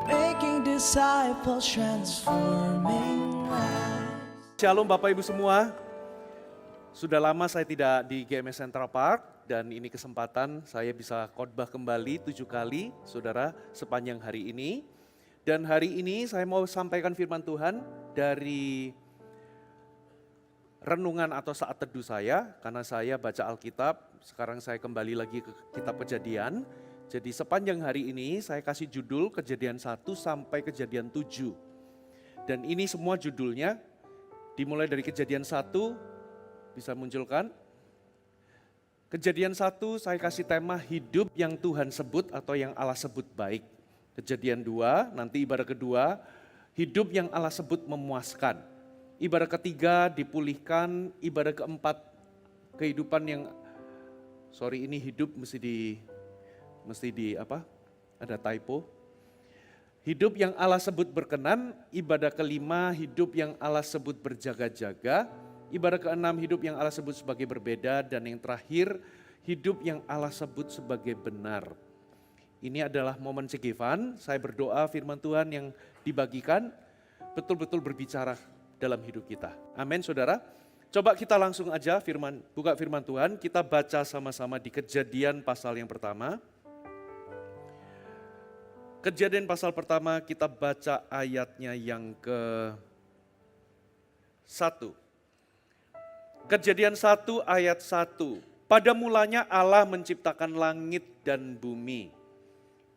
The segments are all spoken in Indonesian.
making disciples, transforming lives. Shalom Bapak Ibu semua. Sudah lama saya tidak di GMS Central Park dan ini kesempatan saya bisa khotbah kembali 7 kali, saudara, sepanjang hari ini. Dan hari ini saya mau sampaikan firman Tuhan dari renungan atau saat teduh saya, karena saya baca Alkitab, sekarang saya kembali lagi ke kitab Kejadian. Jadi sepanjang hari ini saya kasih judul Kejadian 1 sampai Kejadian 7. Dan ini semua judulnya dimulai dari Kejadian 1, bisa munculkan. Kejadian 1 saya kasih tema hidup yang Tuhan sebut atau yang Allah sebut baik. Kejadian 2, nanti ibadah kedua, hidup yang Allah sebut memuaskan. Ibadah ketiga dipulihkan, ibadah keempat kehidupan yang, ini hidup mesti di apa? Ada typo. Hidup yang Allah sebut berkenan, ibadah kelima hidup yang Allah sebut berjaga-jaga, ibadah keenam hidup yang Allah sebut sebagai berbeda, dan yang terakhir hidup yang Allah sebut sebagai benar. Ini adalah momen cegevan, saya berdoa firman Tuhan yang dibagikan betul-betul berbicara dalam hidup kita. Amin saudara. Coba kita langsung aja buka firman Tuhan, kita baca sama-sama di Kejadian pasal yang pertama. Kejadian pasal pertama kita baca ayatnya yang ke-1. Kejadian 1 ayat 1. Pada mulanya Allah menciptakan langit dan bumi.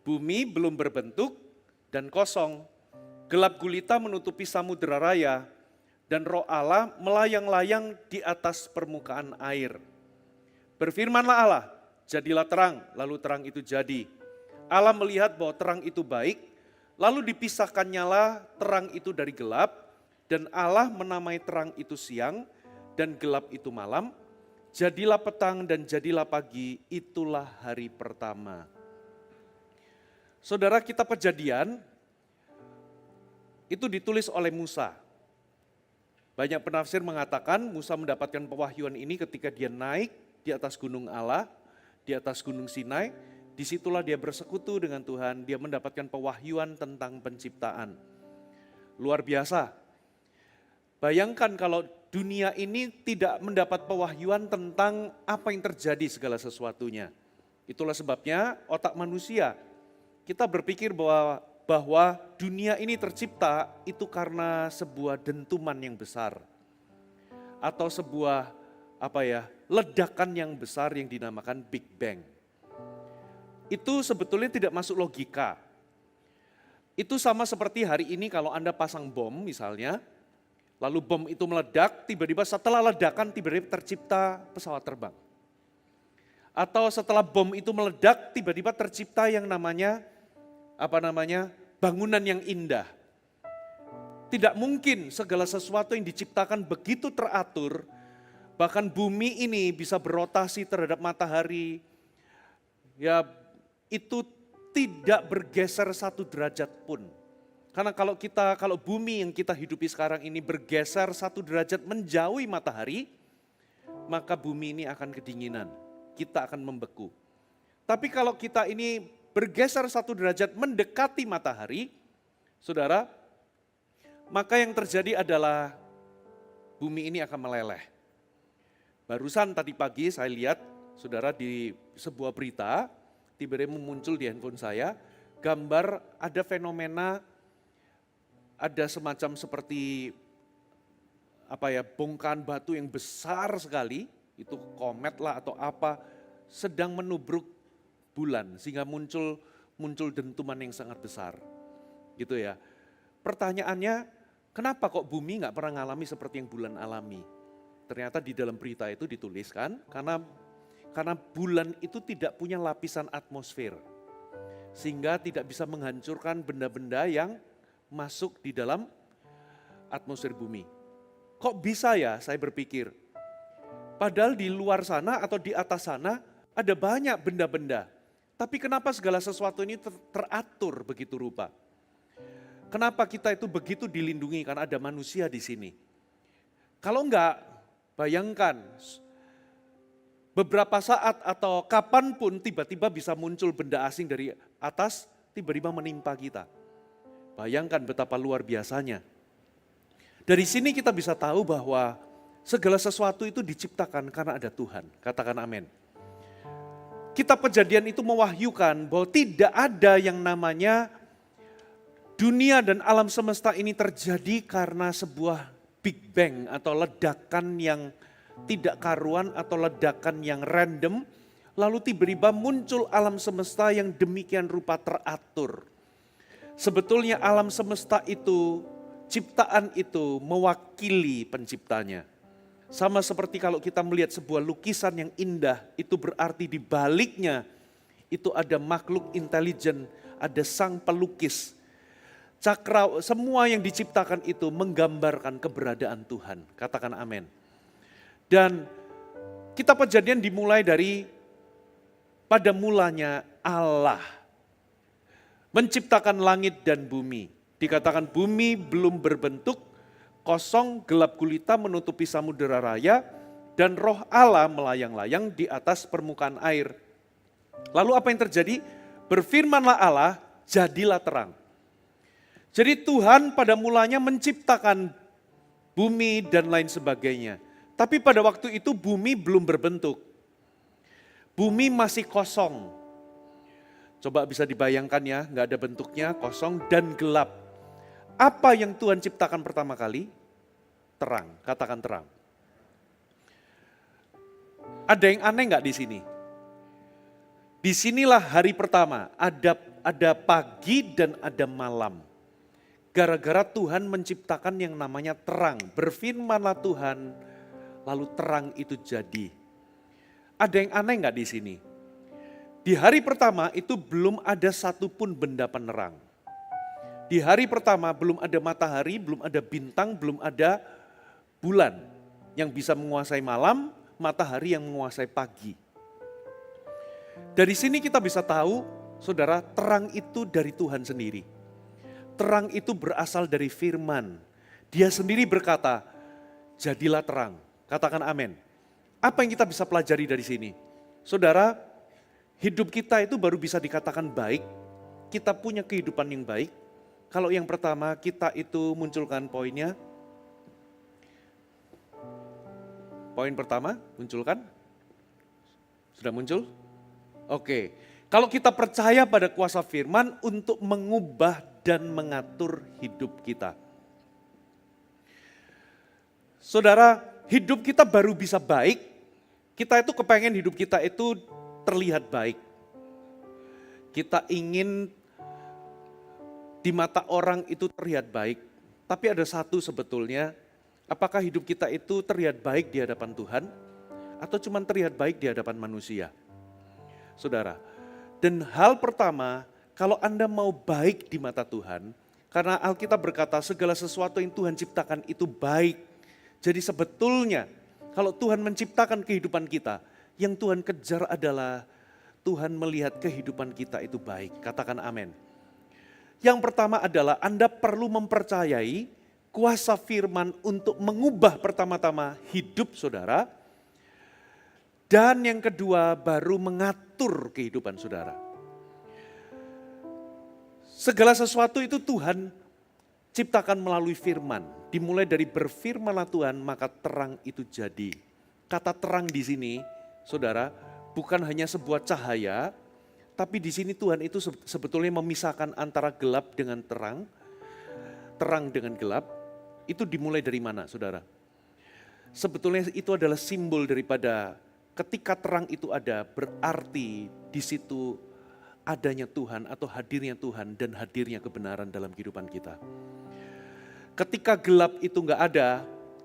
Bumi belum berbentuk dan kosong. Gelap gulita menutupi samudera raya dan roh Allah melayang-layang di atas permukaan air. Berfirmanlah Allah, jadilah terang, lalu terang itu jadi. Allah melihat bahwa terang itu baik, lalu dipisahkannyalah terang itu dari gelap, dan Allah menamai terang itu siang, dan gelap itu malam. Jadilah petang dan jadilah pagi, itulah hari pertama. Saudara, kitab Kejadian itu ditulis oleh Musa. Banyak penafsir mengatakan Musa mendapatkan pewahyuan ini ketika dia naik di atas gunung Allah, di atas gunung Sinai. Disitulah dia bersekutu dengan Tuhan, dia mendapatkan pewahyuan tentang penciptaan. Luar biasa. Bayangkan kalau dunia ini tidak mendapat pewahyuan tentang apa yang terjadi segala sesuatunya. Itulah sebabnya otak manusia, kita berpikir bahwa dunia ini tercipta itu karena sebuah dentuman yang besar. Atau sebuah ledakan yang besar yang dinamakan Big Bang. Itu sebetulnya tidak masuk logika. Itu sama seperti hari ini kalau Anda pasang bom misalnya, lalu bom itu meledak, tiba-tiba setelah ledakan tiba-tiba tercipta pesawat terbang. Atau setelah bom itu meledak, tiba-tiba tercipta yang namanya bangunan yang indah. Tidak mungkin segala sesuatu yang diciptakan begitu teratur, bahkan bumi ini bisa berotasi terhadap matahari, ya itu tidak bergeser 1 derajat pun. Karena kalau bumi yang kita hidupi sekarang ini bergeser 1 derajat menjauhi matahari, maka bumi ini akan kedinginan, kita akan membeku. Tapi kalau kita ini bergeser 1 derajat mendekati matahari, saudara, maka yang terjadi adalah bumi ini akan meleleh. Barusan tadi pagi saya lihat, saudara, di sebuah berita, tiba-tiba muncul di handphone saya, gambar ada fenomena, ada semacam seperti bongkahan batu yang besar sekali, itu komet lah atau apa, sedang menubruk bulan sehingga muncul dentuman yang sangat besar. Gitu ya. Pertanyaannya, kenapa kok bumi nggak pernah ngalami seperti yang bulan alami? Ternyata di dalam berita itu dituliskan karena bulan itu tidak punya lapisan atmosfer. Sehingga tidak bisa menghancurkan benda-benda yang masuk di dalam atmosfer bumi. Kok bisa ya, saya berpikir. Padahal di luar sana atau di atas sana ada banyak benda-benda. Tapi kenapa segala sesuatu ini teratur begitu rupa? Kenapa kita itu begitu dilindungi karena ada manusia di sini? Kalau enggak, bayangkan beberapa saat atau kapanpun tiba-tiba bisa muncul benda asing dari atas, tiba-tiba menimpa kita. Bayangkan betapa luar biasanya. Dari sini kita bisa tahu bahwa segala sesuatu itu diciptakan karena ada Tuhan. Katakan amin. Kitab Kejadian itu mewahyukan bahwa tidak ada yang namanya dunia dan alam semesta ini terjadi karena sebuah Big Bang atau ledakan yang tidak karuan atau ledakan yang random. Lalu tiba-tiba muncul alam semesta yang demikian rupa teratur. Sebetulnya alam semesta itu, ciptaan itu mewakili penciptanya. Sama seperti kalau kita melihat sebuah lukisan yang indah, itu berarti di baliknya itu ada makhluk intelijen, ada sang pelukis. Cakra, semua yang diciptakan itu menggambarkan keberadaan Tuhan. Katakan amin. Dan kitab Kejadian dimulai dari pada mulanya Allah menciptakan langit dan bumi. Dikatakan bumi belum berbentuk, kosong, gelap gulita menutupi samudera raya, dan roh Allah melayang-layang di atas permukaan air. Lalu apa yang terjadi? Berfirmanlah Allah, jadilah terang. Jadi Tuhan pada mulanya menciptakan bumi dan lain sebagainya. Tapi pada waktu itu bumi belum berbentuk. Bumi masih kosong. Coba bisa dibayangkan ya, nggak ada bentuknya, kosong dan gelap. Apa yang Tuhan ciptakan pertama kali? Terang, katakan terang. Ada yang aneh nggak di sini? Disinilah hari pertama, ada pagi dan ada malam. Gara-gara Tuhan menciptakan yang namanya terang. Berfirmanlah Tuhan, lalu terang itu jadi. Ada yang aneh nggak di sini? Di hari pertama itu belum ada satupun benda penerang. Di hari pertama belum ada matahari, belum ada bintang, belum ada bulan yang bisa menguasai malam, matahari yang menguasai pagi. Dari sini kita bisa tahu, saudara, terang itu dari Tuhan sendiri. Terang itu berasal dari firman. Dia sendiri berkata, jadilah terang. Katakan amin. Apa yang kita bisa pelajari dari sini? Saudara, hidup kita itu baru bisa dikatakan baik, kita punya kehidupan yang baik. Kalau yang pertama kita itu munculkan poinnya. Poin pertama munculkan. Sudah muncul? Oke. Kalau kita percaya pada kuasa firman untuk mengubah dan mengatur hidup kita. Saudara, hidup kita baru bisa baik, kita itu kepengen hidup kita itu terlihat baik. Kita ingin di mata orang itu terlihat baik. Tapi ada satu sebetulnya, apakah hidup kita itu terlihat baik di hadapan Tuhan atau cuma terlihat baik di hadapan manusia? Saudara, dan hal pertama, kalau Anda mau baik di mata Tuhan, karena Alkitab berkata segala sesuatu yang Tuhan ciptakan itu baik. Jadi sebetulnya kalau Tuhan menciptakan kehidupan kita, yang Tuhan kejar adalah Tuhan melihat kehidupan kita itu baik. Katakan amin. Yang pertama adalah Anda perlu mempercayai kuasa firman untuk mengubah pertama-tama hidup saudara. Dan yang kedua baru mengatur kehidupan saudara. Segala sesuatu itu Tuhan ciptakan melalui firman. Dimulai dari berfirmanlah Tuhan maka terang itu jadi. Kata terang di sini saudara, bukan hanya sebuah cahaya, tapi di sini Tuhan itu sebetulnya memisahkan antara gelap dengan terang, terang dengan gelap. Itu dimulai dari mana, saudara? Sebetulnya itu adalah simbol daripada ketika terang itu ada, berarti di situ adanya Tuhan atau hadirnya Tuhan dan hadirnya kebenaran dalam kehidupan kita. Ketika gelap itu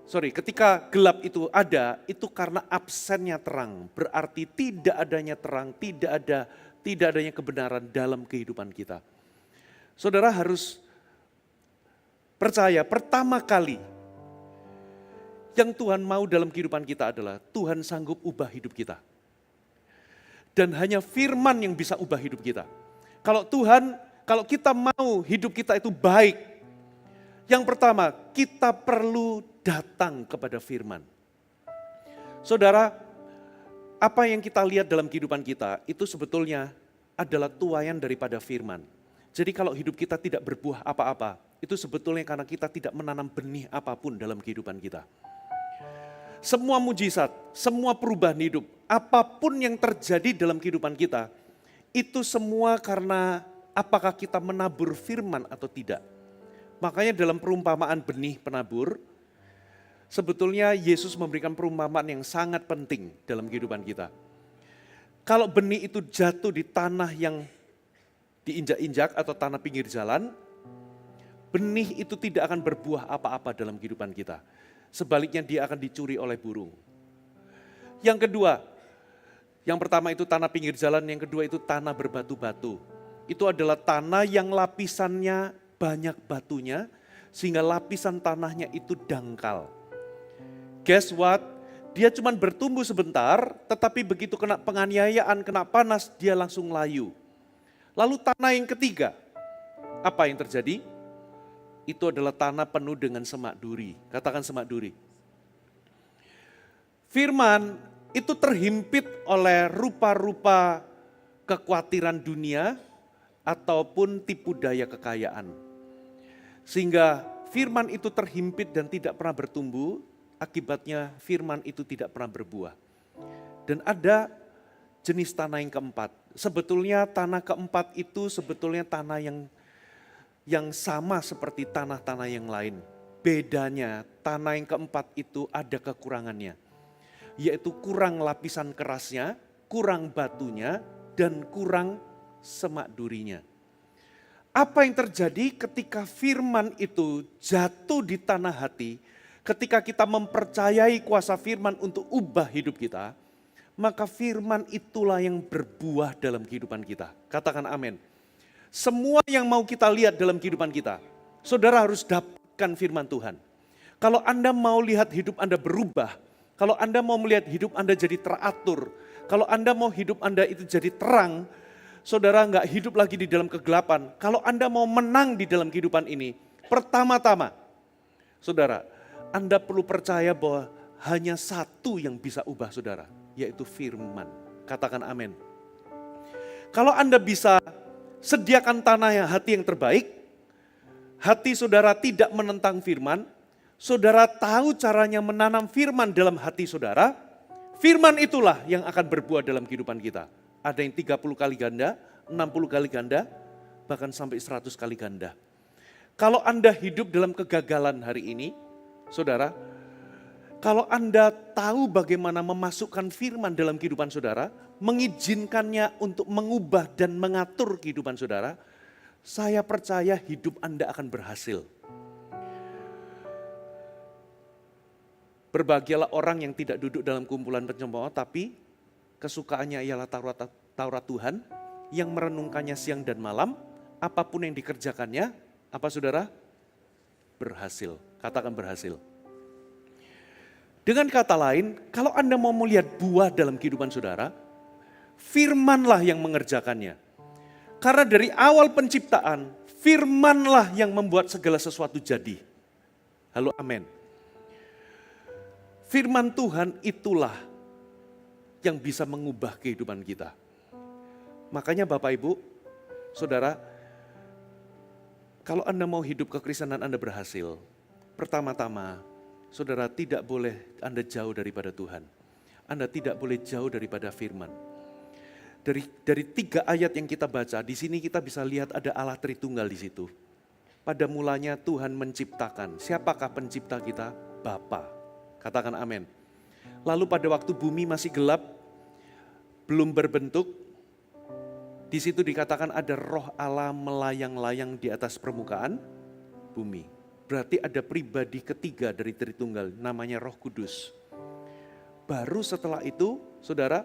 ketika gelap itu ada, itu karena absennya terang. Berarti tidak adanya terang, tidak adanya kebenaran dalam kehidupan kita. Saudara harus percaya, pertama kali yang Tuhan mau dalam kehidupan kita adalah Tuhan sanggup ubah hidup kita. Dan hanya firman yang bisa ubah hidup kita. Kalau kita mau hidup kita itu baik, yang pertama, kita perlu datang kepada firman. Saudara, apa yang kita lihat dalam kehidupan kita itu sebetulnya adalah tuaian daripada firman. Jadi kalau hidup kita tidak berbuah apa-apa, itu sebetulnya karena kita tidak menanam benih apapun dalam kehidupan kita. Semua mujizat, semua perubahan hidup, apapun yang terjadi dalam kehidupan kita, itu semua karena apakah kita menabur firman atau tidak. Makanya dalam perumpamaan benih penabur, sebetulnya Yesus memberikan perumpamaan yang sangat penting dalam kehidupan kita. Kalau benih itu jatuh di tanah yang diinjak-injak atau tanah pinggir jalan, benih itu tidak akan berbuah apa-apa dalam kehidupan kita. Sebaliknya dia akan dicuri oleh burung. Yang kedua, yang pertama itu tanah pinggir jalan, yang kedua itu tanah berbatu-batu. Itu adalah tanah yang lapisannya banyak batunya, sehingga lapisan tanahnya itu dangkal. Guess what? Dia cuma bertumbuh sebentar, tetapi begitu kena penganiayaan, kena panas, dia langsung layu. Lalu tanah yang ketiga, apa yang terjadi? Itu adalah tanah penuh dengan semak duri. Katakan semak duri. Firman itu terhimpit oleh rupa-rupa kekhawatiran dunia ataupun tipu daya kekayaan. Sehingga firman itu terhimpit dan tidak pernah bertumbuh, akibatnya firman itu tidak pernah berbuah. Dan ada jenis tanah yang keempat. Sebetulnya tanah keempat itu sebetulnya tanah yang sama seperti tanah-tanah yang lain. Bedanya tanah yang keempat itu ada kekurangannya. Yaitu kurang lapisan kerasnya, kurang batunya, dan kurang semak durinya. Apa yang terjadi ketika firman itu jatuh di tanah hati, ketika kita mempercayai kuasa firman untuk ubah hidup kita, maka firman itulah yang berbuah dalam kehidupan kita. Katakan amin. Semua yang mau kita lihat dalam kehidupan kita, saudara harus dapatkan firman Tuhan. Kalau Anda mau lihat hidup Anda berubah, kalau Anda mau melihat hidup Anda jadi teratur, kalau Anda mau hidup Anda itu jadi terang, saudara nggak hidup lagi di dalam kegelapan. Kalau Anda mau menang di dalam kehidupan ini, pertama-tama, saudara, Anda perlu percaya bahwa hanya satu yang bisa ubah saudara, yaitu firman. Katakan amin. Kalau Anda bisa sediakan tanah hati yang terbaik, hati saudara tidak menentang firman, saudara tahu caranya menanam firman dalam hati saudara, firman itulah yang akan berbuah dalam kehidupan kita. Ada yang 30 kali ganda, 60 kali ganda, bahkan sampai 100 kali ganda. Kalau Anda hidup dalam kegagalan hari ini, saudara, kalau Anda tahu bagaimana memasukkan firman dalam kehidupan saudara, mengizinkannya untuk mengubah dan mengatur kehidupan saudara, saya percaya hidup Anda akan berhasil. Berbahagialah orang yang tidak duduk dalam kumpulan pencemooh, tapi kesukaannya ialah Taurat Tuhan, yang merenungkannya siang dan malam, apapun yang dikerjakannya, apa saudara? Berhasil. Katakan berhasil. Dengan kata lain, kalau Anda mau melihat buah dalam kehidupan saudara, firmanlah yang mengerjakannya. Karena dari awal penciptaan, firmanlah yang membuat segala sesuatu jadi. Halo, amin. Firman Tuhan itulah yang bisa mengubah kehidupan kita. Makanya Bapak Ibu, saudara, kalau Anda mau hidup kekristenan Anda berhasil, pertama-tama, saudara tidak boleh Anda jauh daripada Tuhan. Anda tidak boleh jauh daripada firman. Dari 3 ayat yang kita baca, di sini kita bisa lihat ada Allah Tritunggal di situ. Pada mulanya Tuhan menciptakan. Siapakah pencipta kita? Bapa. Katakan amin. Lalu pada waktu bumi masih gelap, belum berbentuk, di situ dikatakan ada roh Allah melayang-layang di atas permukaan bumi. Berarti ada pribadi ketiga dari Tritunggal, namanya Roh Kudus. Baru setelah itu, saudara,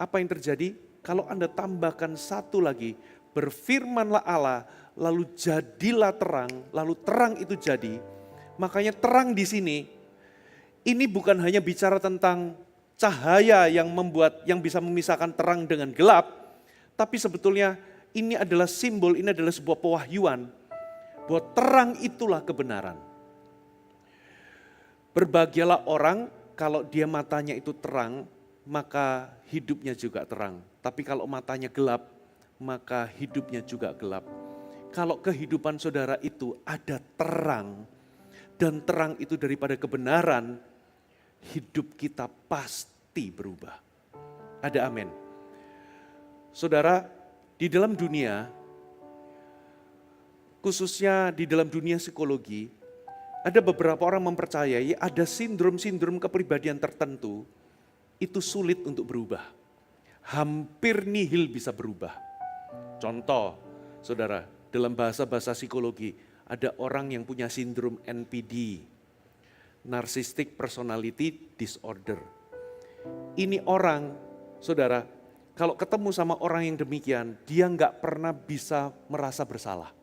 apa yang terjadi? Kalau Anda tambahkan satu lagi, berfirmanlah Allah, lalu jadilah terang, lalu terang itu jadi. Makanya terang di sini, ini bukan hanya bicara tentang cahaya yang bisa memisahkan terang dengan gelap, tapi sebetulnya ini adalah simbol, ini adalah sebuah pewahyuan bahwa terang itulah kebenaran. Berbahagialah orang kalau dia matanya itu terang, maka hidupnya juga terang. Tapi kalau matanya gelap, maka hidupnya juga gelap. kalau kehidupan saudara itu ada terang, dan terang itu daripada kebenaran, hidup kita pasti berubah. Ada amin. Saudara, di dalam dunia, khususnya di dalam dunia psikologi, ada beberapa orang mempercayai ada sindrom-sindrom kepribadian tertentu, itu sulit untuk berubah. Hampir nihil bisa berubah. Contoh, saudara, dalam bahasa-bahasa psikologi, ada orang yang punya sindrom NPD, Narcissistic Personality Disorder. Ini orang, saudara, kalau ketemu sama orang yang demikian, dia nggak pernah bisa merasa bersalah.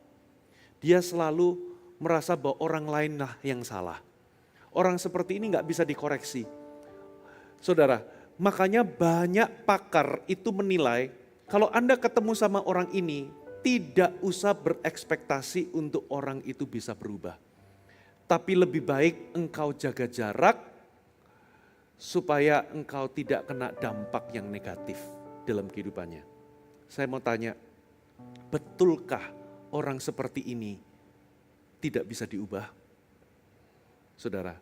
Dia selalu merasa bahwa orang lain lah yang salah. Orang seperti ini nggak bisa dikoreksi. Saudara, makanya banyak pakar itu menilai, kalau Anda ketemu sama orang ini, tidak usah berekspektasi untuk orang itu bisa berubah. Tapi lebih baik engkau jaga jarak, supaya engkau tidak kena dampak yang negatif dalam kehidupannya. Saya mau tanya, betulkah orang seperti ini tidak bisa diubah? Saudara,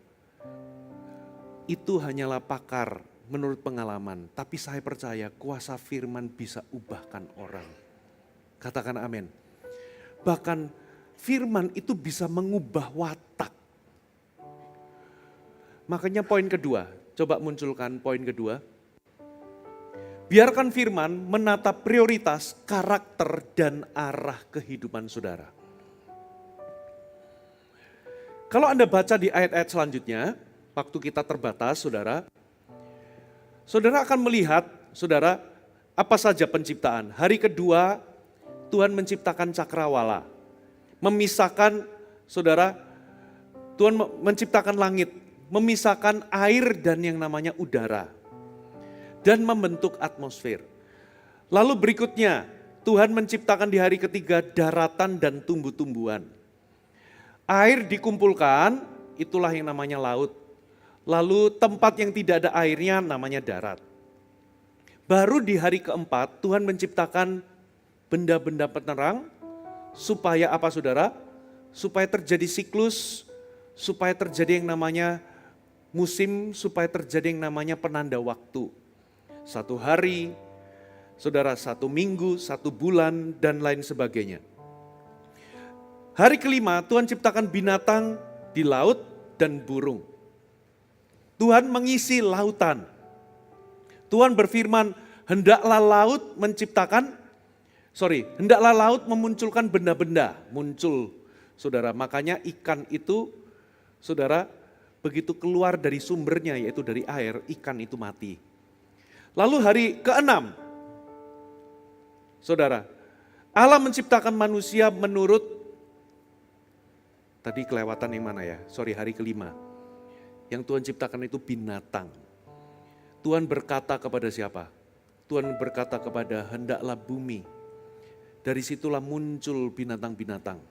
itu hanyalah pakar menurut pengalaman, tapi saya percaya kuasa firman bisa ubahkan orang. Katakan amin. Bahkan firman itu bisa mengubah watak. Makanya poin kedua, coba munculkan poin kedua. Biarkan firman menata prioritas, karakter, dan arah kehidupan saudara. Kalau Anda baca di ayat-ayat selanjutnya, waktu kita terbatas, saudara akan melihat, saudara, apa saja penciptaan. Hari kedua, Tuhan menciptakan cakrawala. Memisahkan, saudara, Tuhan menciptakan langit, memisahkan air dan yang namanya udara. Dan membentuk atmosfer. Lalu berikutnya, Tuhan menciptakan di hari ketiga daratan dan tumbuh-tumbuhan. Air dikumpulkan, itulah yang namanya laut. Lalu tempat yang tidak ada airnya namanya darat. Baru di hari keempat Tuhan menciptakan benda-benda penerang, supaya apa saudara? Supaya terjadi siklus, supaya terjadi yang namanya musim, supaya terjadi yang namanya penanda waktu. 1 hari, saudara, 1 minggu, 1 bulan, dan lain sebagainya. Hari kelima Tuhan ciptakan binatang di laut dan burung. Tuhan mengisi lautan. Tuhan berfirman, hendaklah laut memunculkan benda-benda, muncul, saudara. Makanya ikan itu, saudara, begitu keluar dari sumbernya, yaitu dari air, ikan itu mati. Lalu hari ke-6, saudara, Allah menciptakan manusia menurut, tadi kelewatan yang mana ya? Hari ke-5. Yang Tuhan ciptakan itu binatang. Tuhan berkata kepada siapa? Tuhan berkata kepada hendaklah bumi. Dari situlah muncul binatang-binatang.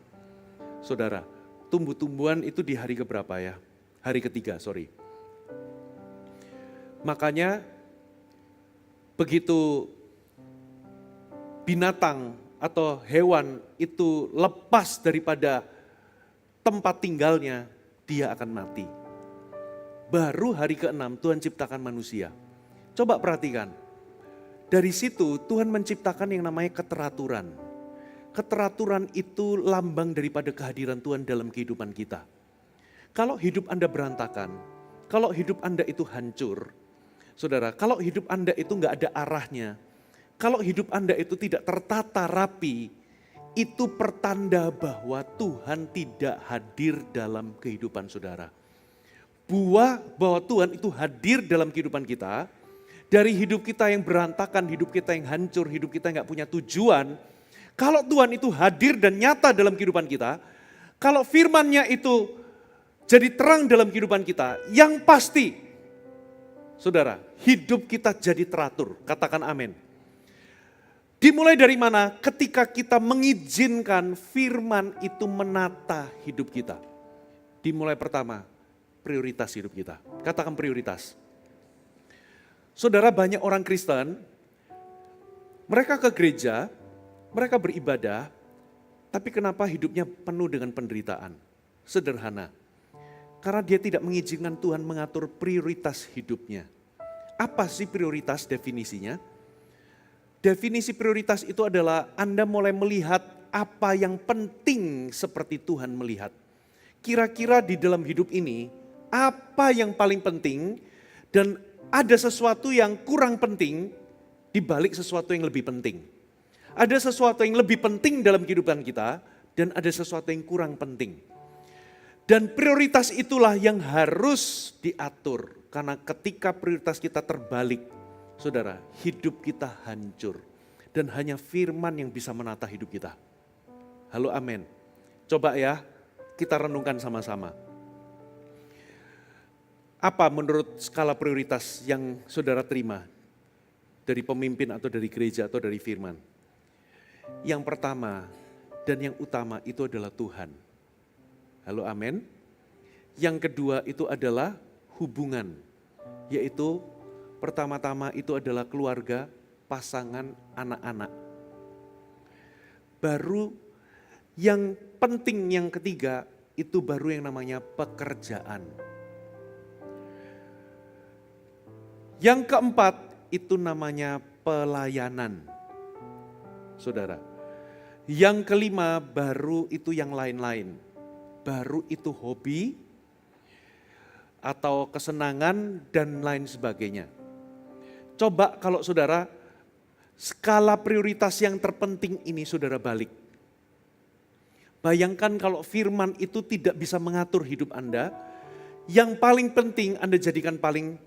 Saudara, tumbuh-tumbuhan itu di hari keberapa ya? Hari ketiga, Makanya begitu binatang atau hewan itu lepas daripada tempat tinggalnya, dia akan mati. Baru hari ke-6 Tuhan ciptakan manusia. Coba perhatikan. Dari situ Tuhan menciptakan yang namanya keteraturan. Keteraturan itu lambang daripada kehadiran Tuhan dalam kehidupan kita. Kalau hidup Anda berantakan, kalau hidup Anda itu hancur, saudara, kalau hidup Anda itu nggak ada arahnya, kalau hidup Anda itu tidak tertata rapi, itu pertanda bahwa Tuhan tidak hadir dalam kehidupan saudara. Buah bahwa Tuhan itu hadir dalam kehidupan kita, dari hidup kita yang berantakan, hidup kita yang hancur, hidup kita yang gak punya tujuan. Kalau Tuhan itu hadir dan nyata dalam kehidupan kita, kalau firman-Nya itu jadi terang dalam kehidupan kita, yang pasti, saudara, hidup kita jadi teratur. Katakan amin. Dimulai dari mana? Ketika kita mengizinkan firman itu menata hidup kita. Dimulai pertama, prioritas hidup kita. Katakan prioritas. Saudara, banyak orang Kristen, mereka ke gereja, mereka beribadah, Tapi kenapa hidupnya penuh dengan penderitaan? Sederhana, karena dia tidak mengizinkan Tuhan mengatur prioritas hidupnya. Apa sih prioritas definisinya? Definisi prioritas itu adalah Anda mulai melihat apa yang penting seperti Tuhan melihat. Kira-kira di dalam hidup ini, apa yang paling penting dan ada sesuatu yang kurang penting di balik sesuatu yang lebih penting. Ada sesuatu yang lebih penting dalam kehidupan kita dan ada sesuatu yang kurang penting. Dan prioritas itulah yang harus diatur. Karena ketika prioritas kita terbalik, saudara, hidup kita hancur. Dan hanya firman yang bisa menata hidup kita. Halo, amin. Coba ya, kita renungkan sama-sama. Apa menurut skala prioritas yang saudara terima dari pemimpin atau dari gereja atau dari firman? Yang pertama dan yang utama itu adalah Tuhan. Halo, amin. Yang kedua itu adalah hubungan, yaitu pertama-tama itu adalah keluarga, pasangan, anak-anak. Baru yang penting yang ketiga itu baru yang namanya pekerjaan. Yang keempat itu namanya pelayanan, saudara. Yang kelima baru itu yang lain-lain. Baru itu hobi atau kesenangan dan lain sebagainya. Coba kalau saudara, skala prioritas yang terpenting ini saudara balik. Bayangkan kalau firman itu tidak bisa mengatur hidup Anda, yang paling penting Anda jadikan paling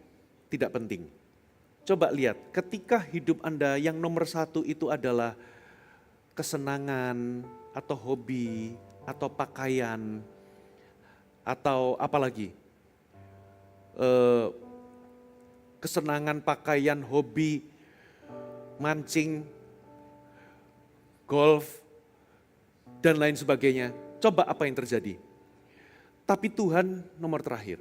tidak penting. Coba lihat, ketika hidup Anda yang nomor satu itu adalah kesenangan atau hobi, atau pakaian, atau apa lagi? Kesenangan, pakaian, hobi, mancing, golf, dan lain sebagainya. Coba apa yang terjadi? Tapi Tuhan nomor terakhir.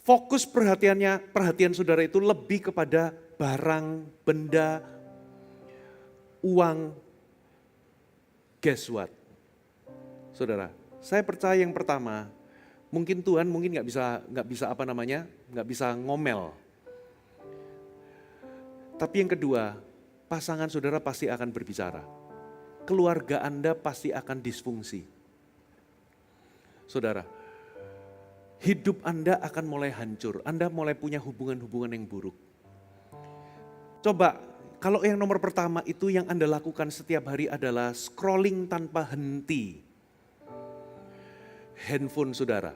Fokus perhatian saudara itu lebih kepada barang, benda, uang. Guess what? Saudara, saya percaya yang pertama, mungkin Tuhan nggak bisa ngomel. Tapi yang kedua, pasangan saudara pasti akan berbicara. Keluarga Anda pasti akan disfungsi. Saudara, hidup Anda akan mulai hancur. Anda mulai punya hubungan-hubungan yang buruk. Coba, kalau yang nomor pertama itu yang Anda lakukan setiap hari adalah scrolling tanpa henti. Handphone saudara.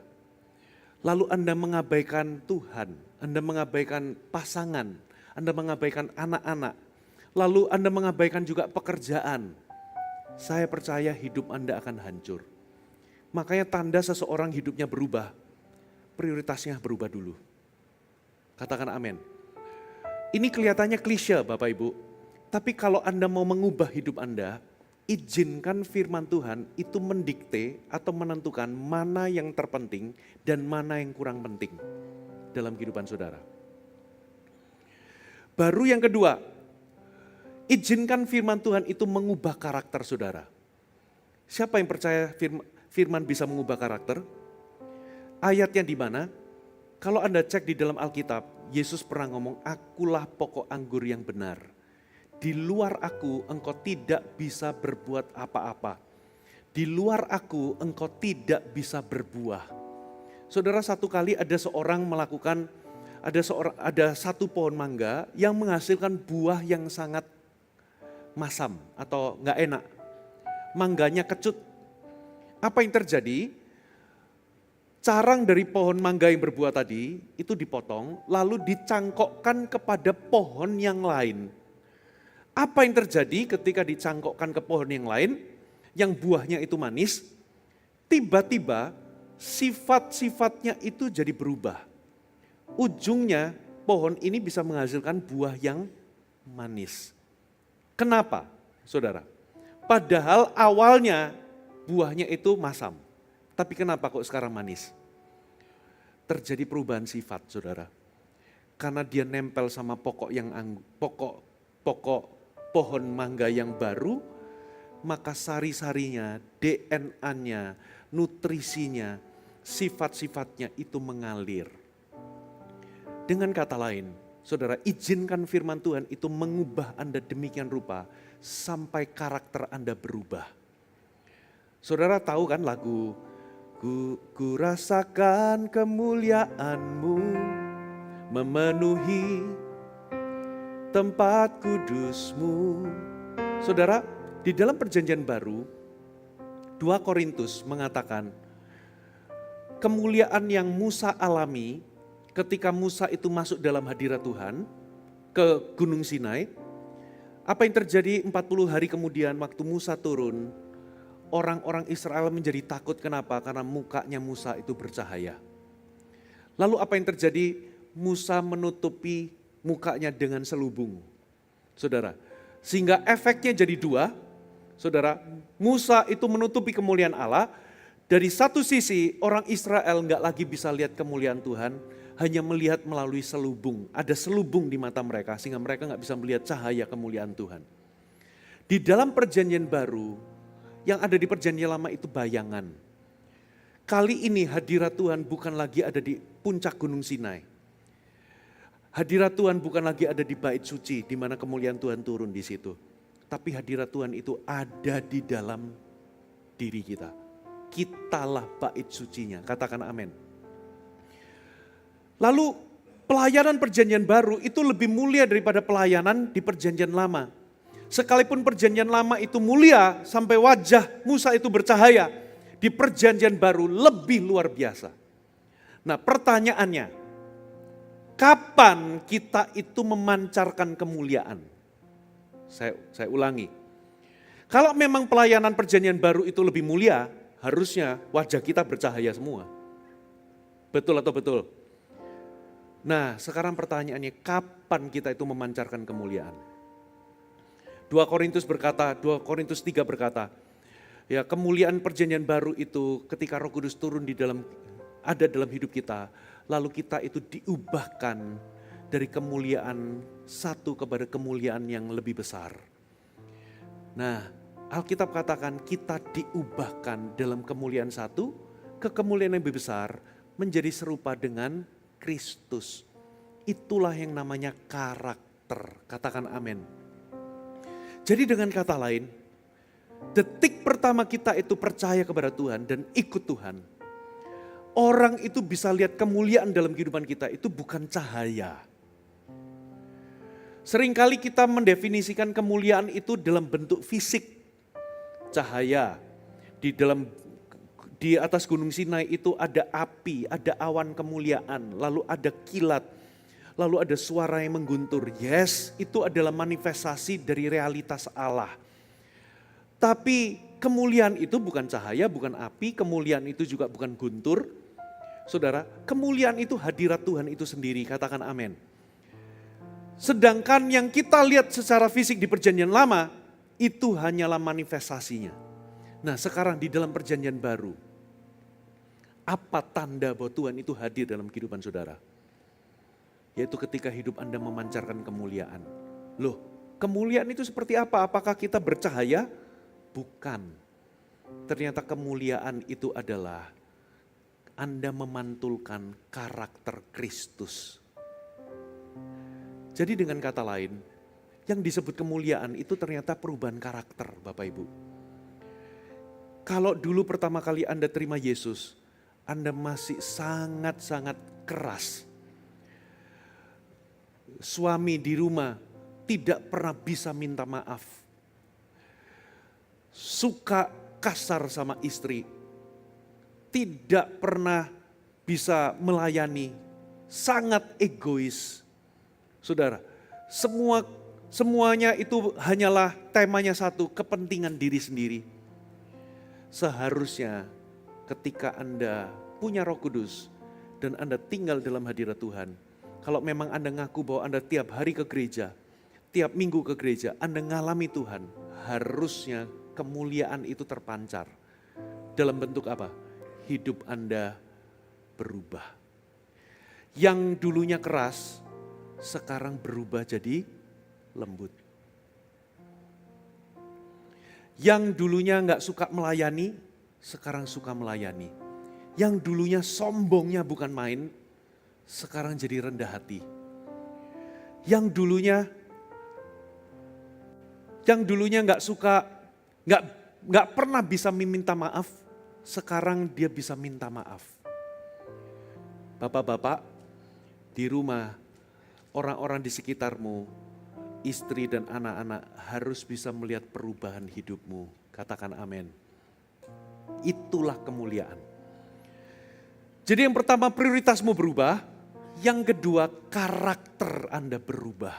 Lalu Anda mengabaikan Tuhan, Anda mengabaikan pasangan, Anda mengabaikan anak-anak. Lalu Anda mengabaikan juga pekerjaan. Saya percaya hidup Anda akan hancur. Makanya tanda seseorang hidupnya berubah, prioritasnya berubah dulu. Katakan amin. Ini kelihatannya klise Bapak Ibu, tapi kalau Anda mau mengubah hidup Anda, izinkan firman Tuhan itu mendikte atau menentukan mana yang terpenting dan mana yang kurang penting dalam kehidupan saudara. Baru yang kedua, izinkan firman Tuhan itu mengubah karakter saudara. Siapa yang percaya firman bisa mengubah karakter? Ayatnya di mana? Kalau Anda cek di dalam Alkitab, Yesus pernah ngomong, akulah pokok anggur yang benar. Di luar aku engkau tidak bisa berbuat apa-apa. Di luar aku engkau tidak bisa berbuah. Saudara, satu kali ada satu pohon mangga yang menghasilkan buah yang sangat masam atau enggak enak. Mangganya kecut. Apa yang terjadi? Carang dari pohon mangga yang berbuah tadi itu dipotong lalu dicangkokkan kepada pohon yang lain. Apa yang terjadi ketika dicangkokkan ke pohon yang lain, yang buahnya itu manis, tiba-tiba sifat-sifatnya itu jadi berubah. Ujungnya pohon ini bisa menghasilkan buah yang manis. Kenapa, saudara? Padahal awalnya buahnya itu masam. Tapi kenapa kok sekarang manis? Terjadi perubahan sifat, saudara. Karena dia nempel sama pokok pohon mangga yang baru, maka sari-sarinya, DNA-nya, nutrisinya, sifat-sifatnya itu mengalir. Dengan kata lain, saudara, izinkan firman Tuhan itu mengubah Anda demikian rupa sampai karakter Anda berubah. Saudara tahu kan lagu ku rasakan kemuliaan-Mu memenuhi tempat kudus-Mu. Saudara, di dalam perjanjian baru 2 Korintus mengatakan kemuliaan yang Musa alami ketika Musa itu masuk dalam hadirat Tuhan ke Gunung Sinai. Apa yang terjadi 40 hari kemudian waktu Musa turun, orang-orang Israel menjadi takut. Kenapa? Karena mukanya Musa itu bercahaya. Lalu apa yang terjadi? Musa menutupi mukanya dengan selubung. Saudara, sehingga efeknya jadi dua. Saudara, Musa itu menutupi kemuliaan Allah. Dari satu sisi orang Israel nggak lagi bisa lihat kemuliaan Tuhan, hanya melihat melalui selubung. Ada selubung di mata mereka sehingga mereka nggak bisa melihat cahaya kemuliaan Tuhan. Di dalam perjanjian baru, yang ada di perjanjian lama itu bayangan. Kali ini hadirat Tuhan bukan lagi ada di puncak Gunung Sinai. Hadirat Tuhan bukan lagi ada di bait suci di mana kemuliaan Tuhan turun di situ. Tapi hadirat Tuhan itu ada di dalam diri kita. Kitalah bait sucinya, katakan amin. Lalu pelayanan perjanjian baru itu lebih mulia daripada pelayanan di perjanjian lama. Sekalipun perjanjian lama itu mulia sampai wajah Musa itu bercahaya, di perjanjian baru lebih luar biasa. Nah pertanyaannya, kapan kita itu memancarkan kemuliaan? Saya ulangi, kalau memang pelayanan perjanjian baru itu lebih mulia, harusnya wajah kita bercahaya semua. Betul atau betul? Nah sekarang pertanyaannya, kapan kita itu memancarkan kemuliaan? 2 Korintus 3 berkata, ya kemuliaan perjanjian baru itu ketika Roh Kudus turun ada dalam hidup kita, lalu kita itu diubahkan dari kemuliaan satu kepada kemuliaan yang lebih besar. Nah, Alkitab katakan kita diubahkan dalam kemuliaan satu ke kemuliaan yang lebih besar menjadi serupa dengan Kristus. Itulah yang namanya karakter. Katakan amin. Jadi dengan kata lain, detik pertama kita itu percaya kepada Tuhan dan ikut Tuhan, orang itu bisa lihat kemuliaan dalam kehidupan kita itu bukan cahaya. Seringkali kita mendefinisikan kemuliaan itu dalam bentuk fisik. Cahaya. Di atas Gunung Sinai itu ada api, ada awan kemuliaan, lalu ada kilat, lalu ada suara yang mengguntur. Yes, itu adalah manifestasi dari realitas Allah. Tapi kemuliaan itu bukan cahaya, bukan api, kemuliaan itu juga bukan guntur. Saudara, kemuliaan itu hadirat Tuhan itu sendiri, katakan amin. Sedangkan yang kita lihat secara fisik di perjanjian lama, itu hanyalah manifestasinya. Nah sekarang di dalam perjanjian baru, apa tanda bahwa Tuhan itu hadir dalam kehidupan saudara? Yaitu ketika hidup Anda memancarkan kemuliaan. Loh, kemuliaan itu seperti apa? Apakah kita bercahaya? Bukan. Ternyata kemuliaan itu adalah Anda memantulkan karakter Kristus. Jadi dengan kata lain, yang disebut kemuliaan itu ternyata perubahan karakter Bapak Ibu. Kalau dulu pertama kali Anda terima Yesus, Anda masih sangat-sangat keras. Suami di rumah tidak pernah bisa minta maaf. Suka kasar sama istri. Tidak pernah bisa melayani. Sangat egois. Saudara, semuanya itu hanyalah temanya satu, kepentingan diri sendiri. Seharusnya ketika Anda punya Roh Kudus dan Anda tinggal dalam hadirat Tuhan, kalau memang Anda ngaku bahwa Anda tiap hari ke gereja, tiap minggu ke gereja, Anda ngalami Tuhan, harusnya kemuliaan itu terpancar. Dalam bentuk apa? Hidup Anda berubah. Yang dulunya keras, sekarang berubah jadi lembut. Yang dulunya nggak suka melayani, sekarang suka melayani. Yang dulunya sombongnya bukan main, sekarang jadi rendah hati. Yang dulunya nggak suka, nggak pernah bisa meminta maaf, sekarang dia bisa minta maaf. Bapak-bapak di rumah, orang-orang di sekitarmu, istri dan anak-anak harus bisa melihat perubahan hidupmu. Katakan amin. Itulah kemuliaan. Jadi yang pertama prioritasmu berubah, yang kedua karakter Anda berubah.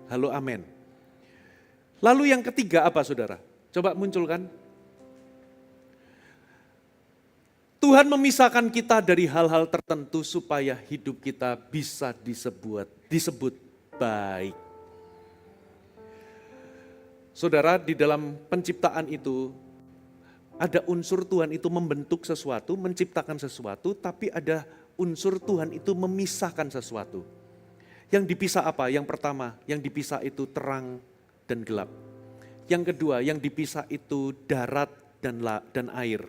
Halo amin. Lalu yang ketiga apa saudara? Coba munculkan. Tuhan memisahkan kita dari hal-hal tertentu supaya hidup kita bisa disebut baik. Saudara, di dalam penciptaan itu ada unsur Tuhan itu membentuk sesuatu, menciptakan sesuatu, tapi ada unsur Tuhan itu memisahkan sesuatu. Yang dipisah apa? Yang pertama, yang dipisah itu terang dan gelap. Yang kedua, yang dipisah itu darat dan air.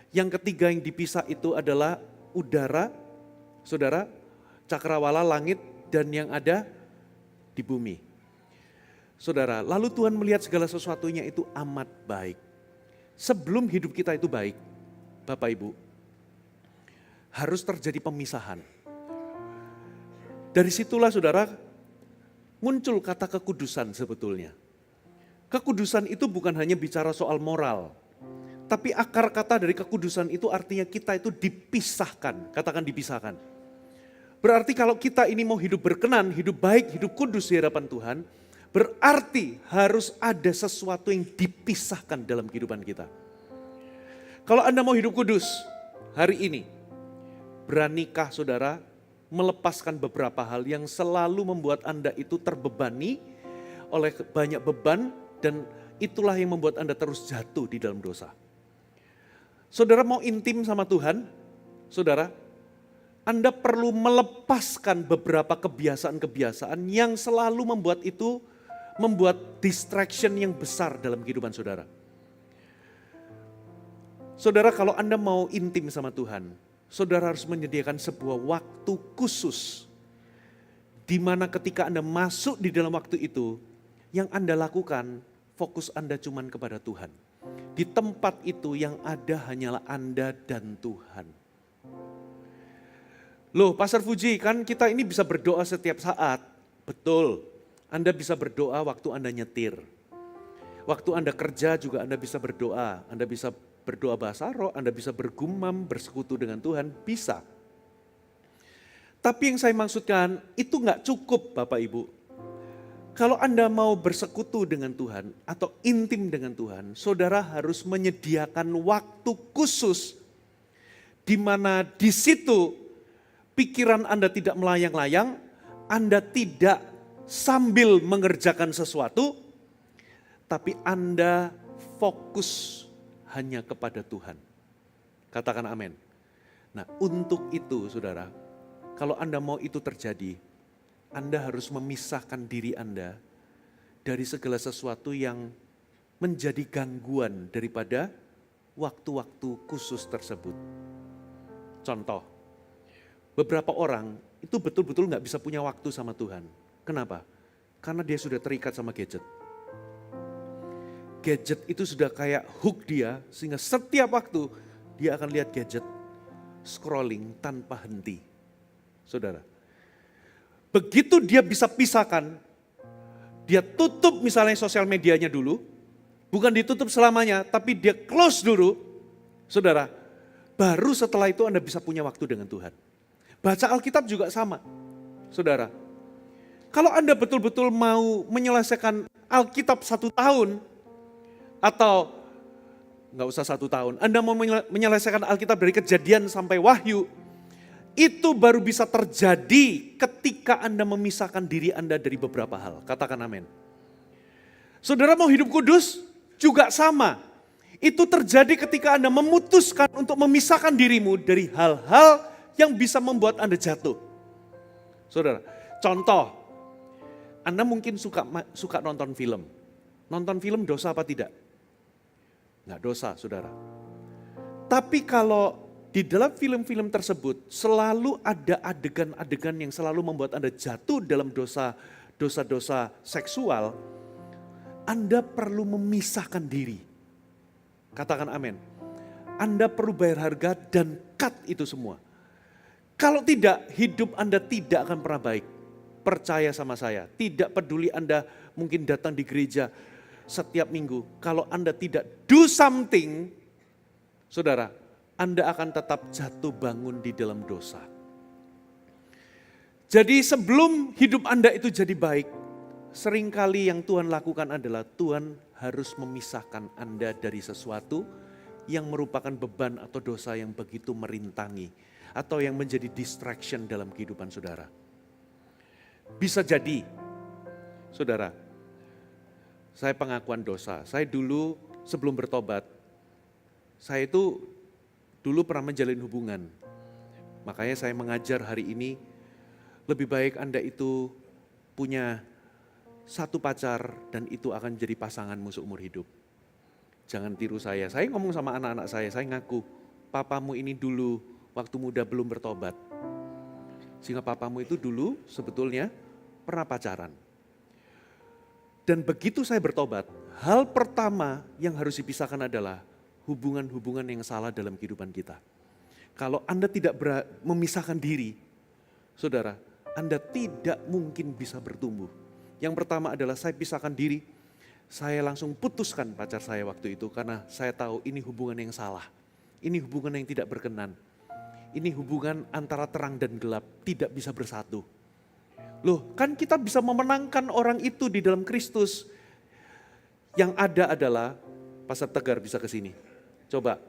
Yang ketiga yang dipisah itu adalah udara, saudara, cakrawala, langit, dan yang ada di bumi. Saudara, lalu Tuhan melihat segala sesuatunya itu amat baik. Sebelum hidup kita itu baik, Bapak Ibu, harus terjadi pemisahan. Dari situlah saudara, muncul kata kekudusan sebetulnya. Kekudusan itu bukan hanya bicara soal moral, tapi akar kata dari kekudusan itu artinya kita itu dipisahkan, katakan dipisahkan. Berarti kalau kita ini mau hidup berkenan, hidup baik, hidup kudus di hadapan Tuhan, berarti harus ada sesuatu yang dipisahkan dalam kehidupan kita. Kalau Anda mau hidup kudus hari ini, beranikah saudara melepaskan beberapa hal yang selalu membuat Anda itu terbebani oleh banyak beban dan itulah yang membuat Anda terus jatuh di dalam dosa. Saudara mau intim sama Tuhan, saudara, Anda perlu melepaskan beberapa kebiasaan-kebiasaan yang selalu membuat distraction yang besar dalam kehidupan saudara. Saudara, kalau Anda mau intim sama Tuhan, saudara harus menyediakan sebuah waktu khusus di mana ketika Anda masuk di dalam waktu itu, yang Anda lakukan, fokus Anda cuma kepada Tuhan. Di tempat itu yang ada hanyalah Anda dan Tuhan. Loh, Pastor Fuji, kan kita ini bisa berdoa setiap saat. Betul. Anda bisa berdoa waktu Anda nyetir. Waktu Anda kerja juga Anda bisa berdoa. Anda bisa berdoa bahasa roh, Anda bisa bergumam, bersekutu dengan Tuhan, bisa. Tapi yang saya maksudkan, itu gak cukup Bapak Ibu. Kalau Anda mau bersekutu dengan Tuhan atau intim dengan Tuhan, saudara harus menyediakan waktu khusus di mana di situ pikiran Anda tidak melayang-layang, Anda tidak sambil mengerjakan sesuatu, tapi Anda fokus hanya kepada Tuhan. Katakan amin. Nah, untuk itu saudara, kalau Anda mau itu terjadi, Anda harus memisahkan diri Anda dari segala sesuatu yang menjadi gangguan daripada waktu-waktu khusus tersebut. Contoh, beberapa orang itu betul-betul gak bisa punya waktu sama Tuhan. Kenapa? Karena dia sudah terikat sama gadget. Gadget itu sudah kayak hook dia, sehingga setiap waktu dia akan lihat gadget, scrolling tanpa henti. Saudara, begitu dia bisa pisahkan, dia tutup misalnya sosial medianya dulu, bukan ditutup selamanya, tapi dia close dulu, saudara, baru setelah itu Anda bisa punya waktu dengan Tuhan. Baca Alkitab juga sama, saudara. Kalau Anda betul-betul mau menyelesaikan Alkitab 1 tahun, atau nggak usah 1 tahun, Anda mau menyelesaikan Alkitab dari Kejadian sampai Wahyu, itu baru bisa terjadi ketika Anda memisahkan diri Anda dari beberapa hal. Katakan amin. Saudara mau hidup kudus juga sama. Itu terjadi ketika Anda memutuskan untuk memisahkan dirimu dari hal-hal yang bisa membuat Anda jatuh. Saudara, contoh, Anda mungkin suka nonton film. Nonton film dosa apa tidak? Enggak dosa, saudara. Tapi kalau di dalam film-film tersebut selalu ada adegan-adegan yang selalu membuat Anda jatuh dalam dosa-dosa seksual, Anda perlu memisahkan diri. Katakan amin. Anda perlu bayar harga dan cut itu semua. Kalau tidak, hidup Anda tidak akan pernah baik. Percaya sama saya, tidak peduli Anda mungkin datang di gereja setiap minggu. Kalau Anda tidak do something, saudara, Anda akan tetap jatuh bangun di dalam dosa. Jadi sebelum hidup Anda itu jadi baik, seringkali yang Tuhan lakukan adalah Tuhan harus memisahkan Anda dari sesuatu yang merupakan beban atau dosa yang begitu merintangi atau yang menjadi distraction dalam kehidupan saudara. Bisa jadi, saudara, saya pengakuan dosa. Saya dulu sebelum bertobat, saya itu dulu pernah menjalin hubungan. Makanya saya mengajar hari ini, lebih baik Anda itu punya satu pacar dan itu akan jadi pasanganmu seumur hidup. Jangan tiru saya. Saya ngomong sama anak-anak saya ngaku, papamu ini dulu waktu muda belum bertobat. Sehingga papamu itu dulu sebetulnya pernah pacaran. Dan begitu saya bertobat, hal pertama yang harus dipisahkan adalah hubungan-hubungan yang salah dalam kehidupan kita. Kalau Anda tidak memisahkan diri, saudara, Anda tidak mungkin bisa bertumbuh. Yang pertama adalah saya pisahkan diri, saya langsung putuskan pacar saya waktu itu karena saya tahu ini hubungan yang salah. Ini hubungan yang tidak berkenan. Ini hubungan antara terang dan gelap, tidak bisa bersatu. Loh, kan kita bisa memenangkan orang itu di dalam Kristus. Yang ada adalah, Pastor Tegar bisa ke sini. Coba,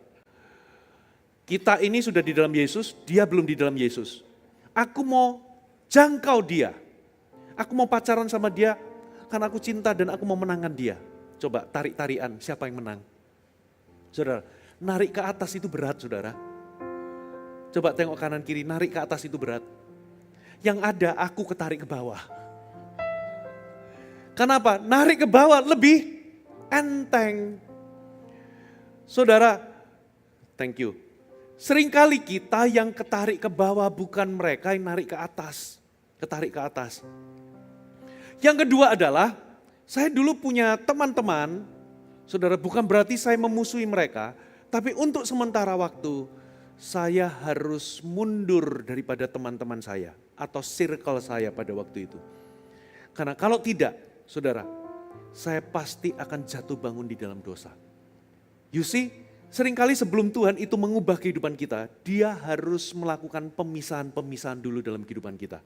kita ini sudah di dalam Yesus, dia belum di dalam Yesus. Aku mau jangkau dia. Aku mau pacaran sama dia karena aku cinta dan aku mau menangkan dia. Coba tarik-tarian, siapa yang menang? Saudara, narik ke atas itu berat, saudara. Coba tengok kanan kiri, narik ke atas itu berat. Yang ada aku ketarik ke bawah. Kenapa? Narik ke bawah lebih enteng. Saudara, thank you. Seringkali kita yang ketarik ke bawah bukan mereka yang narik ke atas. Ketarik ke atas. Yang kedua adalah, saya dulu punya teman-teman, saudara, bukan berarti saya memusuhi mereka, tapi untuk sementara waktu, saya harus mundur daripada teman-teman saya atau circle saya pada waktu itu. Karena kalau tidak, saudara, saya pasti akan jatuh bangun di dalam dosa. You see, seringkali sebelum Tuhan itu mengubah kehidupan kita, dia harus melakukan pemisahan-pemisahan dulu dalam kehidupan kita.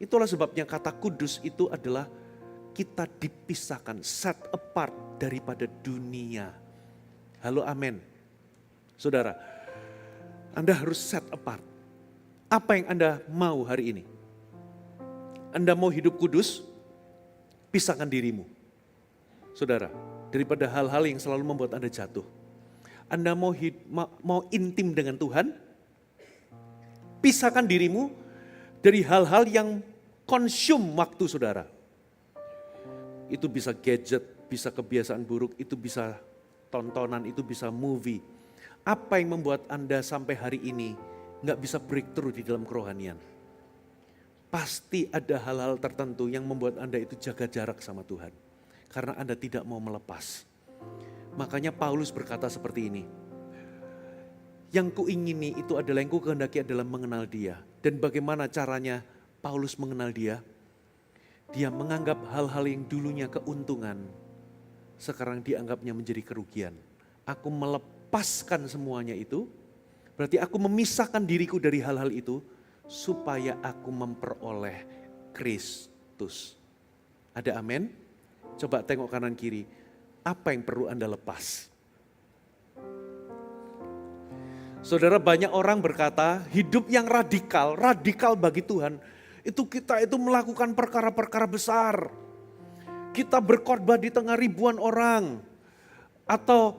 Itulah sebabnya kata kudus itu adalah kita dipisahkan, set apart daripada dunia. Halo, amin. Saudara, Anda harus set apart. Apa yang Anda mau hari ini? Anda mau hidup kudus? Pisahkan dirimu. Saudara, daripada hal-hal yang selalu membuat Anda jatuh. Anda mau intim dengan Tuhan? Pisahkan dirimu dari hal-hal yang consume waktu saudara. Itu bisa gadget, bisa kebiasaan buruk, itu bisa tontonan, itu bisa movie. Apa yang membuat Anda sampai hari ini nggak bisa breakthrough di dalam kerohanian? Pasti ada hal-hal tertentu yang membuat Anda itu jaga jarak sama Tuhan. Karena Anda tidak mau melepas. Makanya Paulus berkata seperti ini. Yang kuingini itu adalah, yang kukehendaki adalah mengenal dia. Dan bagaimana caranya Paulus mengenal dia? Dia menganggap hal-hal yang dulunya keuntungan, sekarang dianggapnya menjadi kerugian. Aku melepaskan semuanya itu, berarti aku memisahkan diriku dari hal-hal itu, supaya aku memperoleh Kristus. Ada amin? Coba tengok kanan kiri. Apa yang perlu Anda lepas? Saudara, banyak orang berkata hidup yang radikal bagi Tuhan. Itu kita itu melakukan perkara-perkara besar. Kita berkhotbah di tengah ribuan orang. Atau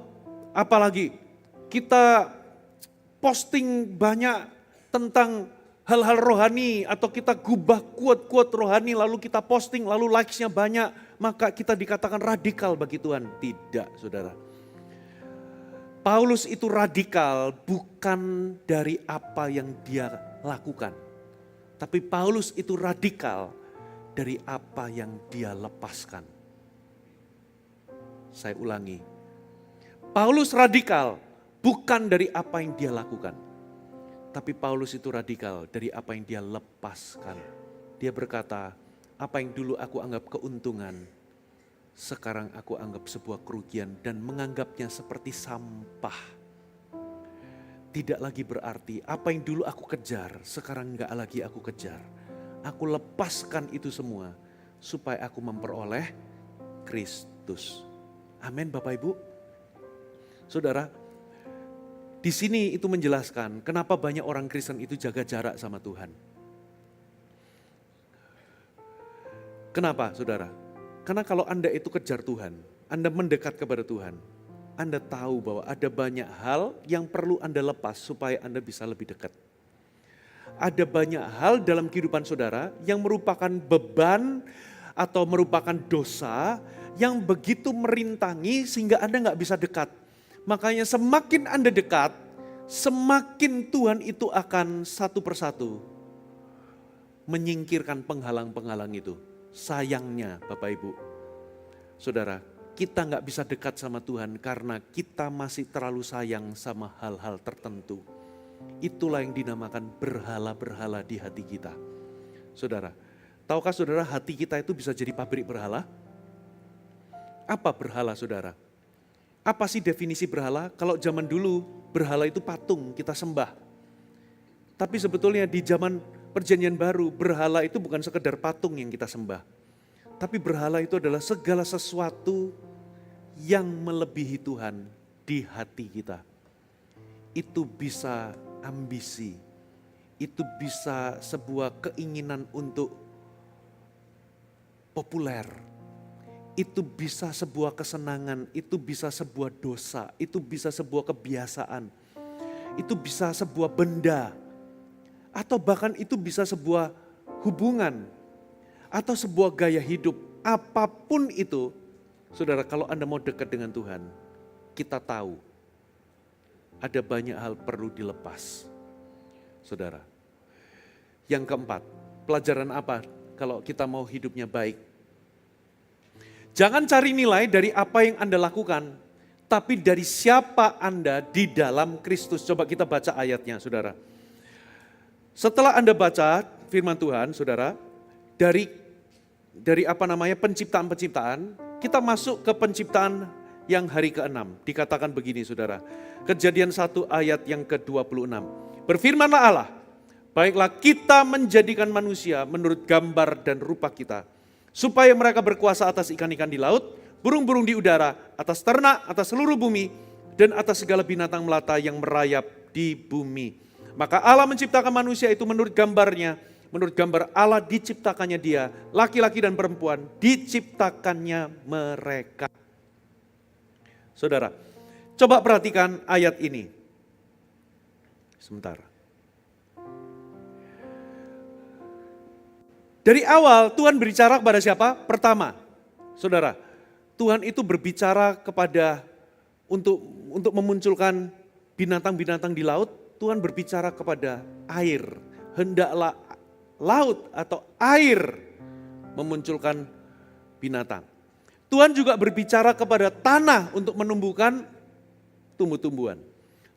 apalagi kita posting banyak tentang hal-hal rohani atau kita gubah quote-quote rohani lalu kita posting lalu likes-nya banyak, maka kita dikatakan radikal bagi Tuhan. Tidak, saudara. Paulus itu radikal bukan dari apa yang dia lakukan. Tapi Paulus itu radikal dari apa yang dia lepaskan. Saya ulangi. Paulus radikal bukan dari apa yang dia lakukan. Tapi Paulus itu radikal dari apa yang dia lepaskan. Dia berkata, apa yang dulu aku anggap keuntungan, sekarang aku anggap sebuah kerugian dan menganggapnya seperti sampah. Tidak lagi berarti apa yang dulu aku kejar, sekarang enggak lagi aku kejar. Aku lepaskan itu semua supaya aku memperoleh Kristus. Amin Bapak Ibu. Saudara, di sini itu menjelaskan kenapa banyak orang Kristen itu jaga jarak sama Tuhan. Kenapa saudara? Karena kalau Anda itu kejar Tuhan, Anda mendekat kepada Tuhan, Anda tahu bahwa ada banyak hal yang perlu Anda lepas supaya Anda bisa lebih dekat. Ada banyak hal dalam kehidupan saudara yang merupakan beban atau merupakan dosa yang begitu merintangi sehingga Anda nggak bisa dekat. Makanya semakin Anda dekat, semakin Tuhan itu akan satu persatu menyingkirkan penghalang-penghalang itu. Sayangnya Bapak Ibu, saudara, kita nggak bisa dekat sama Tuhan karena kita masih terlalu sayang sama hal-hal tertentu. Itulah yang dinamakan berhala-berhala di hati kita. Saudara, tahukah saudara hati kita itu bisa jadi pabrik berhala? Apa berhala saudara? Apa sih definisi berhala? Kalau zaman dulu berhala itu patung kita sembah. Tapi sebetulnya di zaman Perjanjian Baru berhala itu bukan sekedar patung yang kita sembah. Tapi berhala itu adalah segala sesuatu yang melebihi Tuhan di hati kita. Itu bisa ambisi, itu bisa sebuah keinginan untuk populer. Itu bisa sebuah kesenangan, itu bisa sebuah dosa, itu bisa sebuah kebiasaan, itu bisa sebuah benda, atau bahkan itu bisa sebuah hubungan, atau sebuah gaya hidup. Apapun itu, saudara, kalau Anda mau dekat dengan Tuhan, kita tahu ada banyak hal perlu dilepas. Saudara, yang keempat, pelajaran apa kalau kita mau hidupnya baik? Jangan cari nilai dari apa yang Anda lakukan, tapi dari siapa Anda di dalam Kristus. Coba kita baca ayatnya, saudara. Setelah Anda baca firman Tuhan, saudara, dari penciptaan-penciptaan, kita masuk ke penciptaan yang hari ke-6. Dikatakan begini, saudara. Kejadian 1 ayat yang ke-26. Berfirmanlah Allah, baiklah kita menjadikan manusia menurut gambar dan rupa kita, supaya mereka berkuasa atas ikan-ikan di laut, burung-burung di udara, atas ternak, atas seluruh bumi, dan atas segala binatang melata yang merayap di bumi. Maka Allah menciptakan manusia itu menurut gambarnya, menurut gambar Allah diciptakannya dia, laki-laki dan perempuan diciptakannya mereka. Saudara, coba perhatikan ayat ini. Sebentar. Dari awal Tuhan berbicara kepada siapa? Pertama, saudara, Tuhan itu berbicara kepada untuk memunculkan binatang-binatang di laut. Tuhan berbicara kepada air. Hendaklah laut atau air memunculkan binatang. Tuhan juga berbicara kepada tanah untuk menumbuhkan tumbuh-tumbuhan.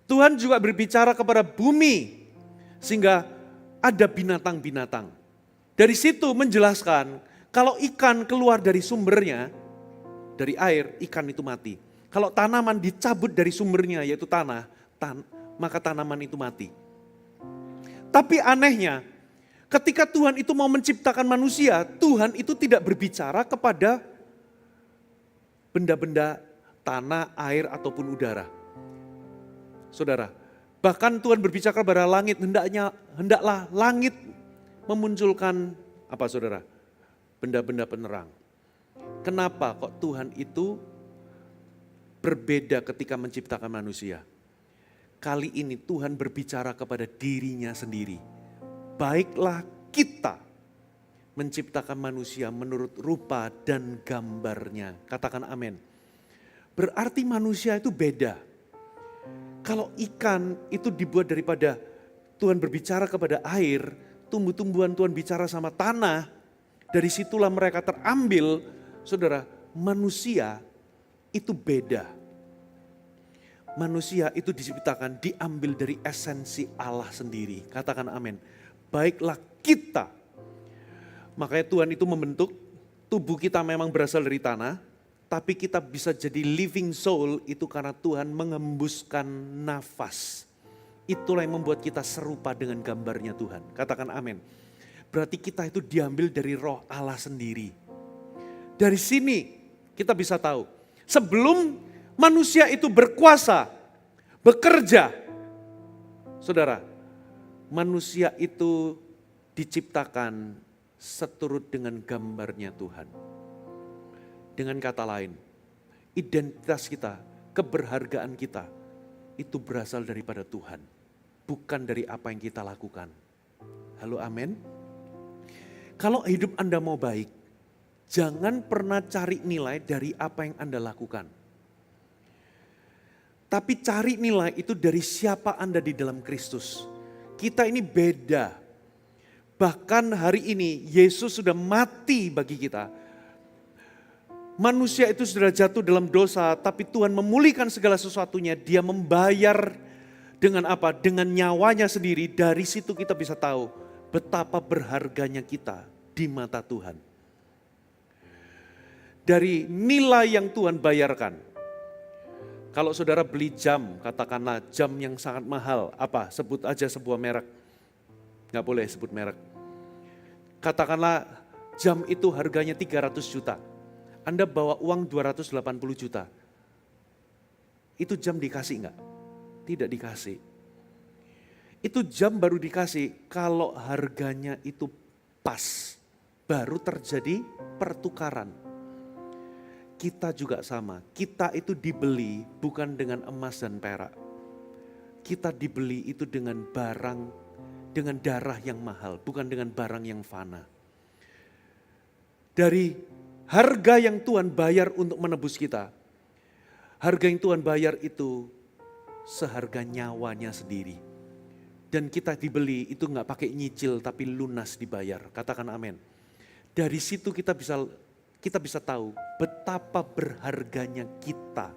Tuhan juga berbicara kepada bumi sehingga ada binatang-binatang. Dari situ menjelaskan kalau ikan keluar dari sumbernya, dari air, ikan itu mati. Kalau tanaman dicabut dari sumbernya yaitu tanah, maka tanaman itu mati. Tapi anehnya, ketika Tuhan itu mau menciptakan manusia, Tuhan itu tidak berbicara kepada benda-benda tanah, air, ataupun udara. Saudara, bahkan Tuhan berbicara kepada langit, hendaklah langit memunculkan apa saudara? Benda-benda penerang. Kenapa kok Tuhan itu berbeda ketika menciptakan manusia? Kali ini Tuhan berbicara kepada dirinya sendiri. baiklah kita menciptakan manusia menurut rupa dan gambarnya. Katakan amin. Berarti manusia itu beda. Kalau ikan itu dibuat daripada Tuhan berbicara kepada air, tumbuh-tumbuhan Tuhan bicara sama tanah, dari situlah mereka terambil. Saudara, manusia itu beda. Manusia itu diciptakan, diambil dari esensi Allah sendiri. Katakan amin. Baiklah kita. Makanya Tuhan itu membentuk, tubuh kita memang berasal dari tanah, tapi kita bisa jadi living soul itu karena Tuhan mengembuskan nafas. Itulah yang membuat kita serupa dengan gambarnya Tuhan. Katakan amin. Berarti kita itu diambil dari roh Allah sendiri. Dari sini kita bisa tahu, sebelum manusia itu berkuasa, bekerja, saudara, manusia itu diciptakan seturut dengan gambarnya Tuhan. Dengan kata lain, identitas kita, keberhargaan kita, itu berasal daripada Tuhan. Bukan dari apa yang kita lakukan. Halo amin. Kalau hidup Anda mau baik, jangan pernah cari nilai dari apa yang Anda lakukan. Tapi cari nilai itu dari siapa Anda di dalam Kristus. Kita ini beda. Bahkan hari ini Yesus sudah mati bagi kita. Manusia itu sudah jatuh dalam dosa, tapi Tuhan memulihkan segala sesuatunya. Dia membayar dengan apa? Dengan nyawanya sendiri. Dari situ kita bisa tahu betapa berharganya kita di mata Tuhan. Dari nilai yang Tuhan bayarkan. Kalau saudara beli jam, katakanlah jam yang sangat mahal, apa? Sebut aja sebuah merek. Nggak boleh sebut merek. Katakanlah jam itu harganya 300 juta. Anda bawa uang 280 juta. Itu jam dikasih enggak? Tidak dikasih. Itu jam baru dikasih kalau harganya itu pas. Baru terjadi pertukaran. Kita juga sama. Kita itu dibeli bukan dengan emas dan perak. Kita dibeli itu dengan barang, dengan darah yang mahal, bukan dengan barang yang fana. Dari harga yang Tuhan bayar untuk menebus kita, harga yang Tuhan bayar itu seharga nyawanya sendiri. Dan kita dibeli itu nggak pakai nyicil tapi lunas dibayar. Katakan amin. Dari situ kita bisa tahu betapa berharganya kita.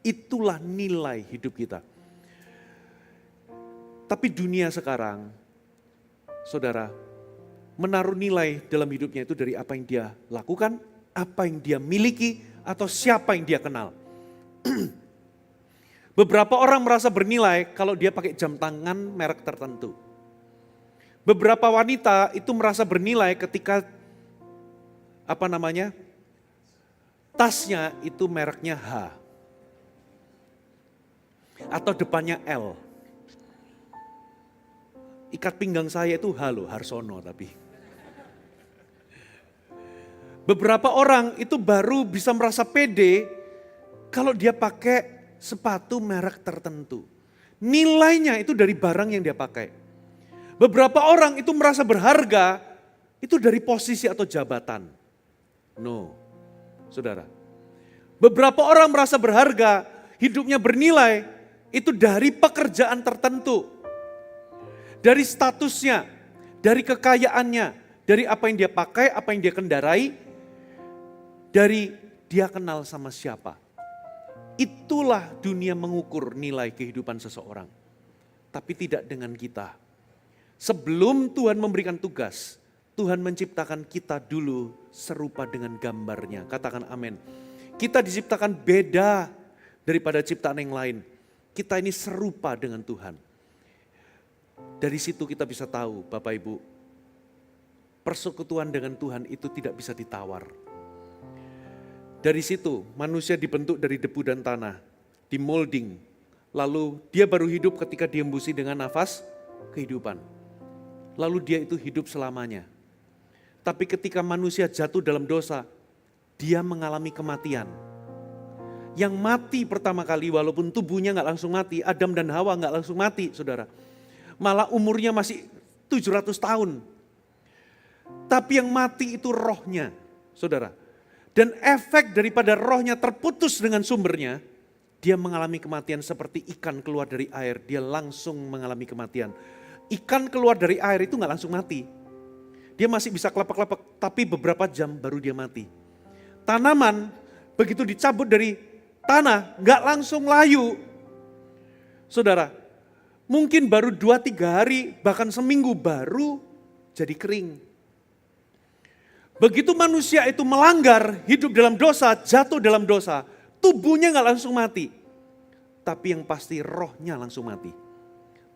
Itulah nilai hidup kita. Tapi dunia sekarang, saudara, menaruh nilai dalam hidupnya itu dari apa yang dia lakukan, apa yang dia miliki, atau siapa yang dia kenal. Beberapa orang merasa bernilai kalau dia pakai jam tangan merek tertentu. Beberapa wanita itu merasa bernilai ketika tasnya itu mereknya H. Atau depannya L. Ikat pinggang saya itu halo, Harsono tapi. Beberapa orang itu baru bisa merasa pede kalau dia pakai sepatu merek tertentu. Nilainya itu dari barang yang dia pakai. Beberapa orang itu merasa berharga itu dari posisi atau jabatan. No, saudara. Beberapa orang merasa berharga, hidupnya bernilai itu dari pekerjaan tertentu. Dari statusnya, dari kekayaannya, dari apa yang dia pakai, apa yang dia kendarai, dari dia kenal sama siapa. Itulah dunia mengukur nilai kehidupan seseorang. Tapi tidak dengan kita. Sebelum Tuhan memberikan tugas, Tuhan menciptakan kita dulu serupa dengan gambarnya. Katakan amin. Kita diciptakan beda daripada ciptaan yang lain. Kita ini serupa dengan Tuhan. Dari situ kita bisa tahu Bapak Ibu, persekutuan dengan Tuhan itu tidak bisa ditawar. Dari situ manusia dibentuk dari debu dan tanah, dimolding. Lalu dia baru hidup ketika dihembusi dengan nafas kehidupan. Lalu dia itu hidup selamanya. Tapi ketika manusia jatuh dalam dosa, dia mengalami kematian. Yang mati pertama kali walaupun tubuhnya gak langsung mati, Adam dan Hawa gak langsung mati saudara. Malah umurnya masih 700 tahun. Tapi yang mati itu rohnya, saudara. Dan efek daripada rohnya terputus dengan sumbernya, dia mengalami kematian seperti ikan keluar dari air. Dia langsung mengalami kematian. Ikan keluar dari air itu gak langsung mati. Dia masih bisa kelepak-kelepak, tapi beberapa jam baru dia mati. Tanaman begitu dicabut dari tanah, gak langsung layu. Saudara, mungkin baru 2-3 hari, bahkan seminggu baru jadi kering. Begitu manusia itu melanggar, hidup dalam dosa, jatuh dalam dosa, tubuhnya gak langsung mati. Tapi yang pasti rohnya langsung mati.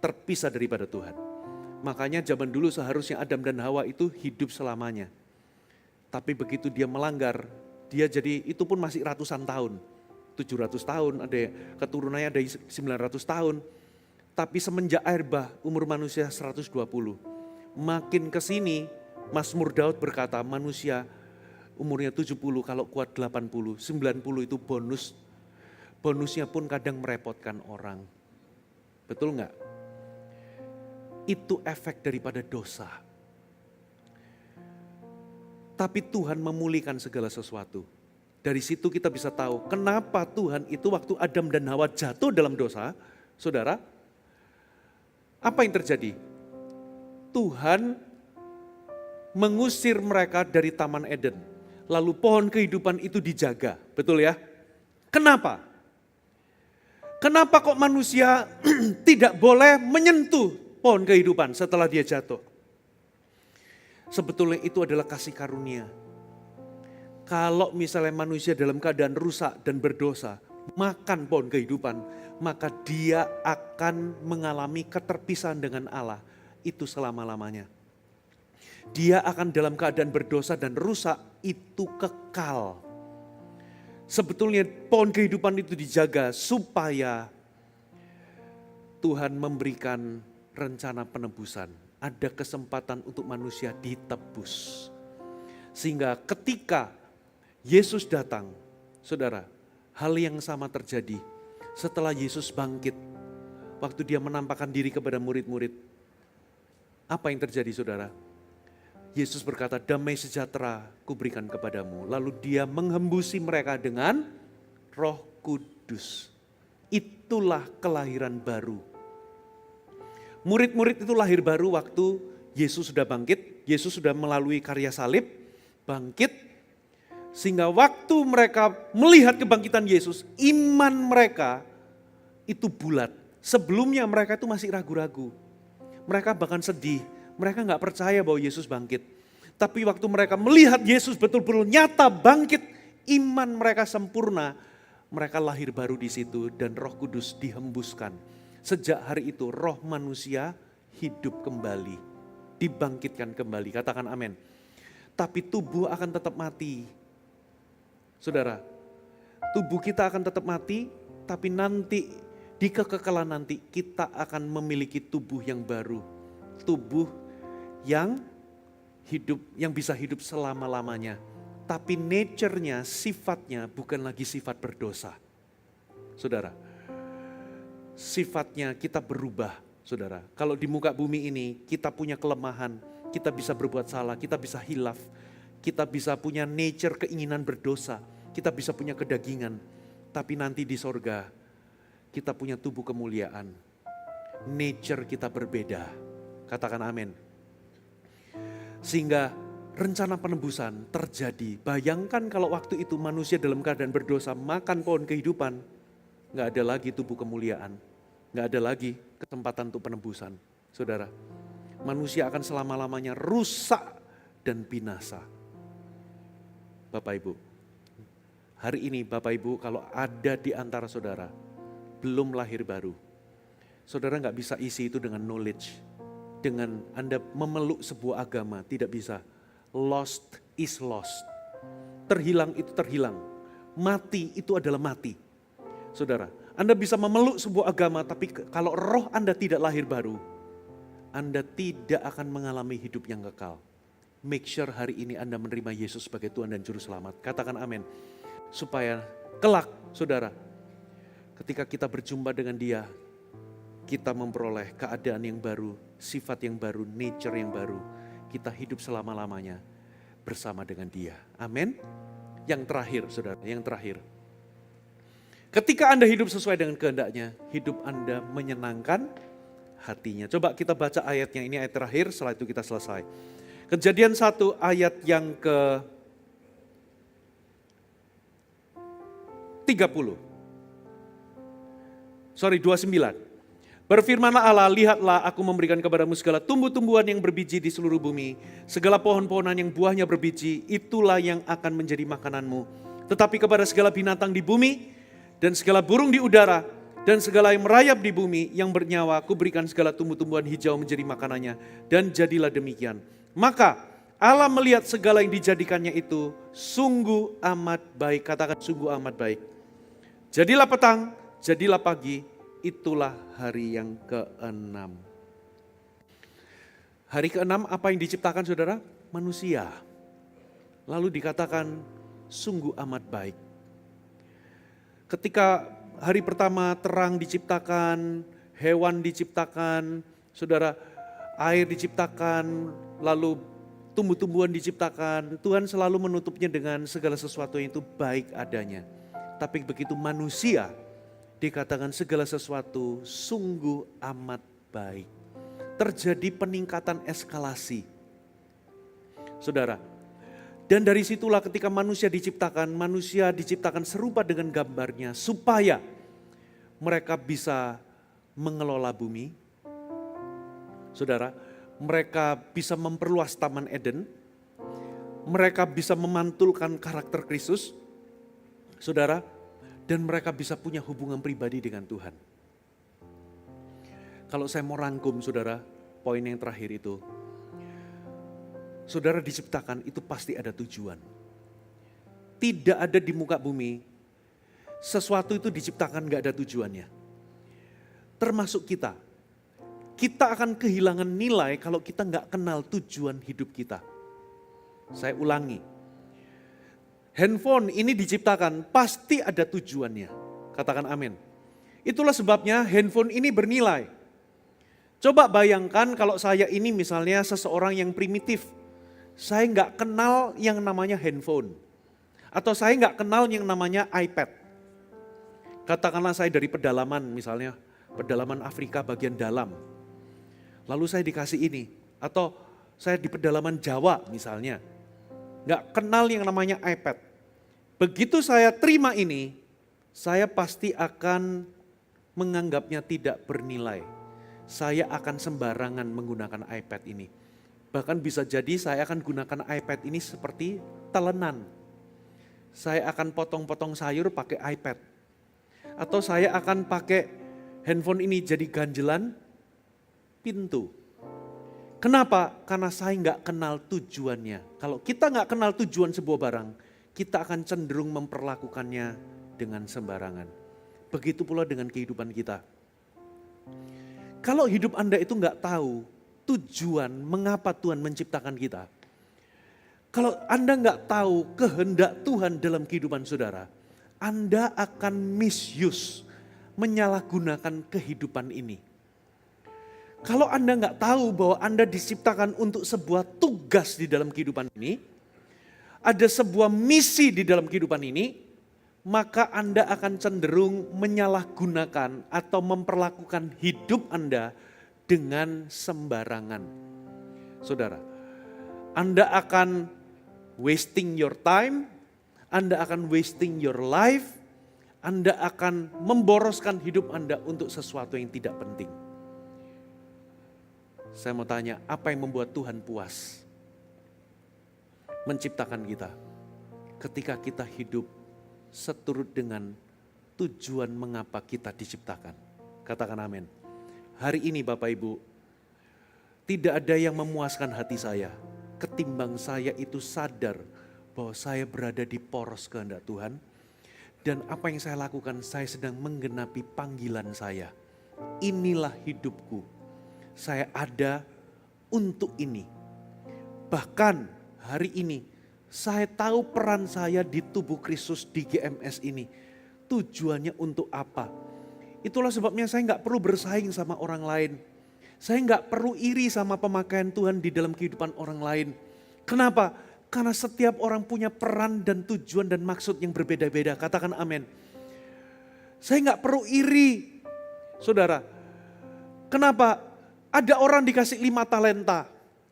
Terpisah daripada Tuhan. Makanya zaman dulu seharusnya Adam dan Hawa itu hidup selamanya. Tapi begitu dia melanggar, dia jadi itu pun masih ratusan tahun. 700 tahun, ada keturunannya ada 900 tahun. Tapi semenjak air bah, umur manusia 120. Makin ke sini, Mazmur Daud berkata manusia umurnya 70 kalau kuat 80, 90 itu bonus. Bonusnya pun kadang merepotkan orang. Betul enggak? Itu efek daripada dosa. Tapi Tuhan memulihkan segala sesuatu. Dari situ kita bisa tahu kenapa Tuhan itu waktu Adam dan Hawa jatuh dalam dosa, saudara, apa yang terjadi? Tuhan mengusir mereka dari Taman Eden. Lalu pohon kehidupan itu dijaga, betul ya? Kenapa? Kenapa kok manusia tidak boleh menyentuh pohon kehidupan setelah dia jatuh? Sebetulnya itu adalah kasih karunia. Kalau misalnya manusia dalam keadaan rusak dan berdosa, makan pohon kehidupan, maka dia akan mengalami keterpisahan dengan Allah. Itu selama-lamanya. Dia akan dalam keadaan berdosa dan rusak, itu kekal. Sebetulnya pohon kehidupan itu dijaga supaya Tuhan memberikan rencana penebusan. Ada kesempatan untuk manusia ditebus. Sehingga ketika Yesus datang, saudara, hal yang sama terjadi setelah Yesus bangkit. Waktu dia menampakkan diri kepada murid-murid. Apa yang terjadi saudara? Yesus berkata, damai sejahtera kuberikan kepadamu. Lalu dia menghembusi mereka dengan Roh Kudus. Itulah kelahiran baru. Murid-murid itu lahir baru waktu Yesus sudah bangkit. Yesus sudah melalui karya salib, bangkit. Sehingga waktu mereka melihat kebangkitan Yesus, iman mereka itu bulat. Sebelumnya mereka itu masih ragu-ragu. Mereka bahkan sedih. Mereka gak percaya bahwa Yesus bangkit. Tapi waktu mereka melihat Yesus betul-betul nyata bangkit, iman mereka sempurna. Mereka lahir baru di situ dan Roh Kudus dihembuskan. Sejak hari itu roh manusia hidup kembali. Dibangkitkan kembali, katakan amin. Tapi tubuh akan tetap mati. Saudara, tubuh kita akan tetap mati, tapi nanti di kekekalan nanti kita akan memiliki tubuh yang baru. Tubuh yang hidup, yang bisa hidup selama-lamanya. Tapi nature-nya, sifatnya bukan lagi sifat berdosa. Saudara, sifatnya kita berubah, saudara. Kalau di muka bumi ini kita punya kelemahan, kita bisa berbuat salah, kita bisa hilaf, kita bisa punya nature keinginan berdosa, kita bisa punya kedagingan. Tapi nanti di sorga, kita punya tubuh kemuliaan. Nature kita berbeda. Katakan amin. Sehingga rencana penebusan terjadi. Bayangkan kalau waktu itu manusia dalam keadaan berdosa makan pohon kehidupan. Gak ada lagi tubuh kemuliaan. Gak ada lagi kesempatan untuk penebusan. Saudara, manusia akan selama-lamanya rusak dan binasa. Bapak Ibu, hari ini Bapak Ibu kalau ada di antara saudara belum lahir baru. Saudara gak bisa isi itu dengan knowledge. Dengan Anda memeluk sebuah agama, tidak bisa. Lost is lost. Terhilang itu terhilang. Mati itu adalah mati. Saudara, Anda bisa memeluk sebuah agama, tapi kalau roh Anda tidak lahir baru, Anda tidak akan mengalami hidup yang kekal. Make sure hari ini Anda menerima Yesus sebagai Tuhan dan Juru Selamat. Katakan amin. Supaya kelak, saudara, ketika kita berjumpa dengan Dia, kita memperoleh keadaan yang baru, sifat yang baru, nature yang baru. Kita hidup selama-lamanya bersama dengan Dia. Amin. Yang terakhir, saudara, yang terakhir. Ketika Anda hidup sesuai dengan kehendaknya, hidup Anda menyenangkan hatinya. Coba kita baca ayatnya, ini ayat terakhir, setelah itu kita selesai. Kejadian 1 ayat yang ke 29. Berfirmanlah Allah, lihatlah aku memberikan kepadamu segala tumbuh-tumbuhan yang berbiji di seluruh bumi. Segala pohon-pohonan yang buahnya berbiji, itulah yang akan menjadi makananmu. Tetapi kepada segala binatang di bumi, dan segala burung di udara, dan segala yang merayap di bumi, yang bernyawa, aku berikan segala tumbuh-tumbuhan hijau menjadi makanannya. Dan jadilah demikian. Maka Allah melihat segala yang dijadikannya itu, sungguh amat baik. Katakan sungguh amat baik. Jadilah petang, jadilah pagi, itulah hari yang ke-6. Hari ke-6 apa yang diciptakan saudara? Manusia. Lalu dikatakan sungguh amat baik. Ketika hari pertama terang diciptakan, hewan diciptakan, saudara, air diciptakan, lalu tumbuh-tumbuhan diciptakan, Tuhan selalu menutupnya dengan segala sesuatu yang itu baik adanya. Tapi begitu manusia, dikatakan segala sesuatu sungguh amat baik. Terjadi peningkatan eskalasi. Saudara, dan dari situlah ketika manusia diciptakan serupa dengan gambarnya supaya mereka bisa mengelola bumi. Saudara, mereka bisa memperluas Taman Eden. Mereka bisa memantulkan karakter Kristus. Saudara, dan mereka bisa punya hubungan pribadi dengan Tuhan. Kalau saya mau rangkum saudara, poin yang terakhir itu. Saudara diciptakan itu pasti ada tujuan. Tidak ada di muka bumi, sesuatu itu diciptakan gak ada tujuannya. Termasuk kita. Kita akan kehilangan nilai kalau kita gak kenal tujuan hidup kita. Saya ulangi. Handphone ini diciptakan pasti ada tujuannya. Katakan amin. Itulah sebabnya handphone ini bernilai. Coba bayangkan kalau saya ini misalnya seseorang yang primitif. Saya nggak kenal yang namanya handphone. Atau saya nggak kenal yang namanya iPad. Katakanlah saya dari pedalaman misalnya. Pedalaman Afrika bagian dalam. Lalu saya dikasih ini. Atau saya di pedalaman Jawa misalnya. Nggak kenal yang namanya iPad. Begitu saya terima ini, saya pasti akan menganggapnya tidak bernilai. Saya akan sembarangan menggunakan iPad ini. Bahkan bisa jadi saya akan gunakan iPad ini seperti telenan. Saya akan potong-potong sayur pakai iPad. Atau saya akan pakai handphone ini jadi ganjelan pintu. Kenapa? Karena saya nggak kenal tujuannya. Kalau kita nggak kenal tujuan sebuah barang, kita akan cenderung memperlakukannya dengan sembarangan. Begitu pula dengan kehidupan kita. Kalau hidup Anda itu nggak tahu tujuan mengapa Tuhan menciptakan kita. Kalau Anda nggak tahu kehendak Tuhan dalam kehidupan saudara, Anda akan misuse, menyalahgunakan kehidupan ini. Kalau Anda nggak tahu bahwa Anda diciptakan untuk sebuah tugas di dalam kehidupan ini, ada sebuah misi di dalam kehidupan ini, maka Anda akan cenderung menyalahgunakan atau memperlakukan hidup Anda dengan sembarangan. Saudara, Anda akan wasting your time, Anda akan wasting your life, Anda akan memboroskan hidup Anda untuk sesuatu yang tidak penting. Saya mau tanya, apa yang membuat Tuhan puas menciptakan kita? Ketika kita hidup seturut dengan tujuan mengapa kita diciptakan. Katakan amin. Hari ini Bapak Ibu, tidak ada yang memuaskan hati saya ketimbang saya itu sadar bahwa saya berada di poros kehendak Tuhan. Dan apa yang saya lakukan, saya sedang menggenapi panggilan saya. Inilah hidupku. Saya ada untuk ini. Bahkan hari ini saya tahu peran saya di tubuh Kristus di GMS ini. Tujuannya untuk apa? Itulah sebabnya saya nggak perlu bersaing sama orang lain. Saya nggak perlu iri sama pemakaian Tuhan di dalam kehidupan orang lain. Kenapa? Karena setiap orang punya peran dan tujuan dan maksud yang berbeda-beda. Katakan amin. Saya nggak perlu iri. Saudara, kenapa? Ada orang dikasih 5 talenta.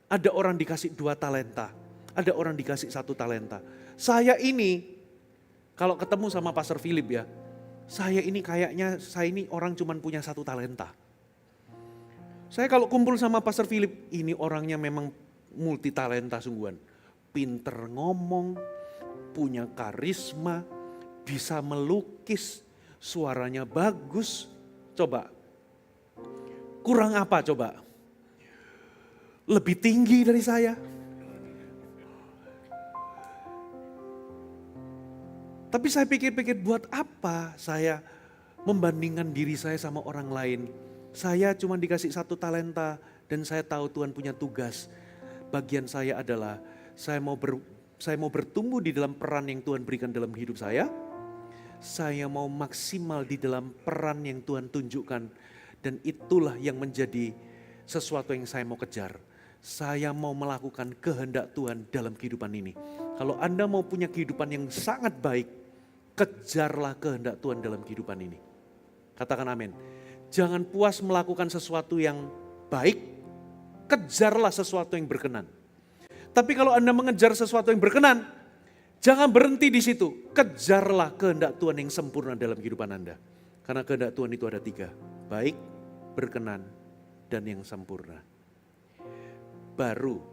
Ada orang dikasih 2 talenta. Ada orang dikasih 1 talenta. Saya ini, kalau ketemu sama Pastor Philip ya, saya ini orang cuman punya 1 talenta. Saya kalau kumpul sama Pastor Philip, ini orangnya memang multi talenta sungguhan. Pinter ngomong, punya karisma, bisa melukis, suaranya bagus. Coba, kurang apa coba? Lebih tinggi dari saya. Tapi saya pikir-pikir buat apa saya membandingkan diri saya sama orang lain. Saya cuma dikasih 1 talenta dan saya tahu Tuhan punya tugas. Bagian saya adalah saya mau bertumbuh di dalam peran yang Tuhan berikan dalam hidup saya. Saya mau maksimal di dalam peran yang Tuhan tunjukkan. Dan itulah yang menjadi sesuatu yang saya mau kejar. Saya mau melakukan kehendak Tuhan dalam kehidupan ini. Kalau Anda mau punya kehidupan yang sangat baik, kejarlah kehendak Tuhan dalam kehidupan ini. Katakan amin. Jangan puas melakukan sesuatu yang baik, kejarlah sesuatu yang berkenan. Tapi kalau Anda mengejar sesuatu yang berkenan, jangan berhenti di situ. Kejarlah kehendak Tuhan yang sempurna dalam kehidupan Anda. Karena kehendak Tuhan itu ada 3. Baik, berkenan, dan yang sempurna. Baru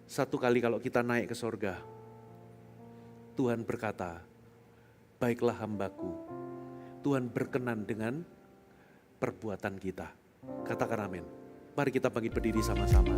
satu kali kalau kita naik ke sorga, Tuhan berkata, baiklah hambaku. Tuhan berkenan dengan perbuatan kita. Katakan amin. Mari kita bangkit berdiri sama-sama.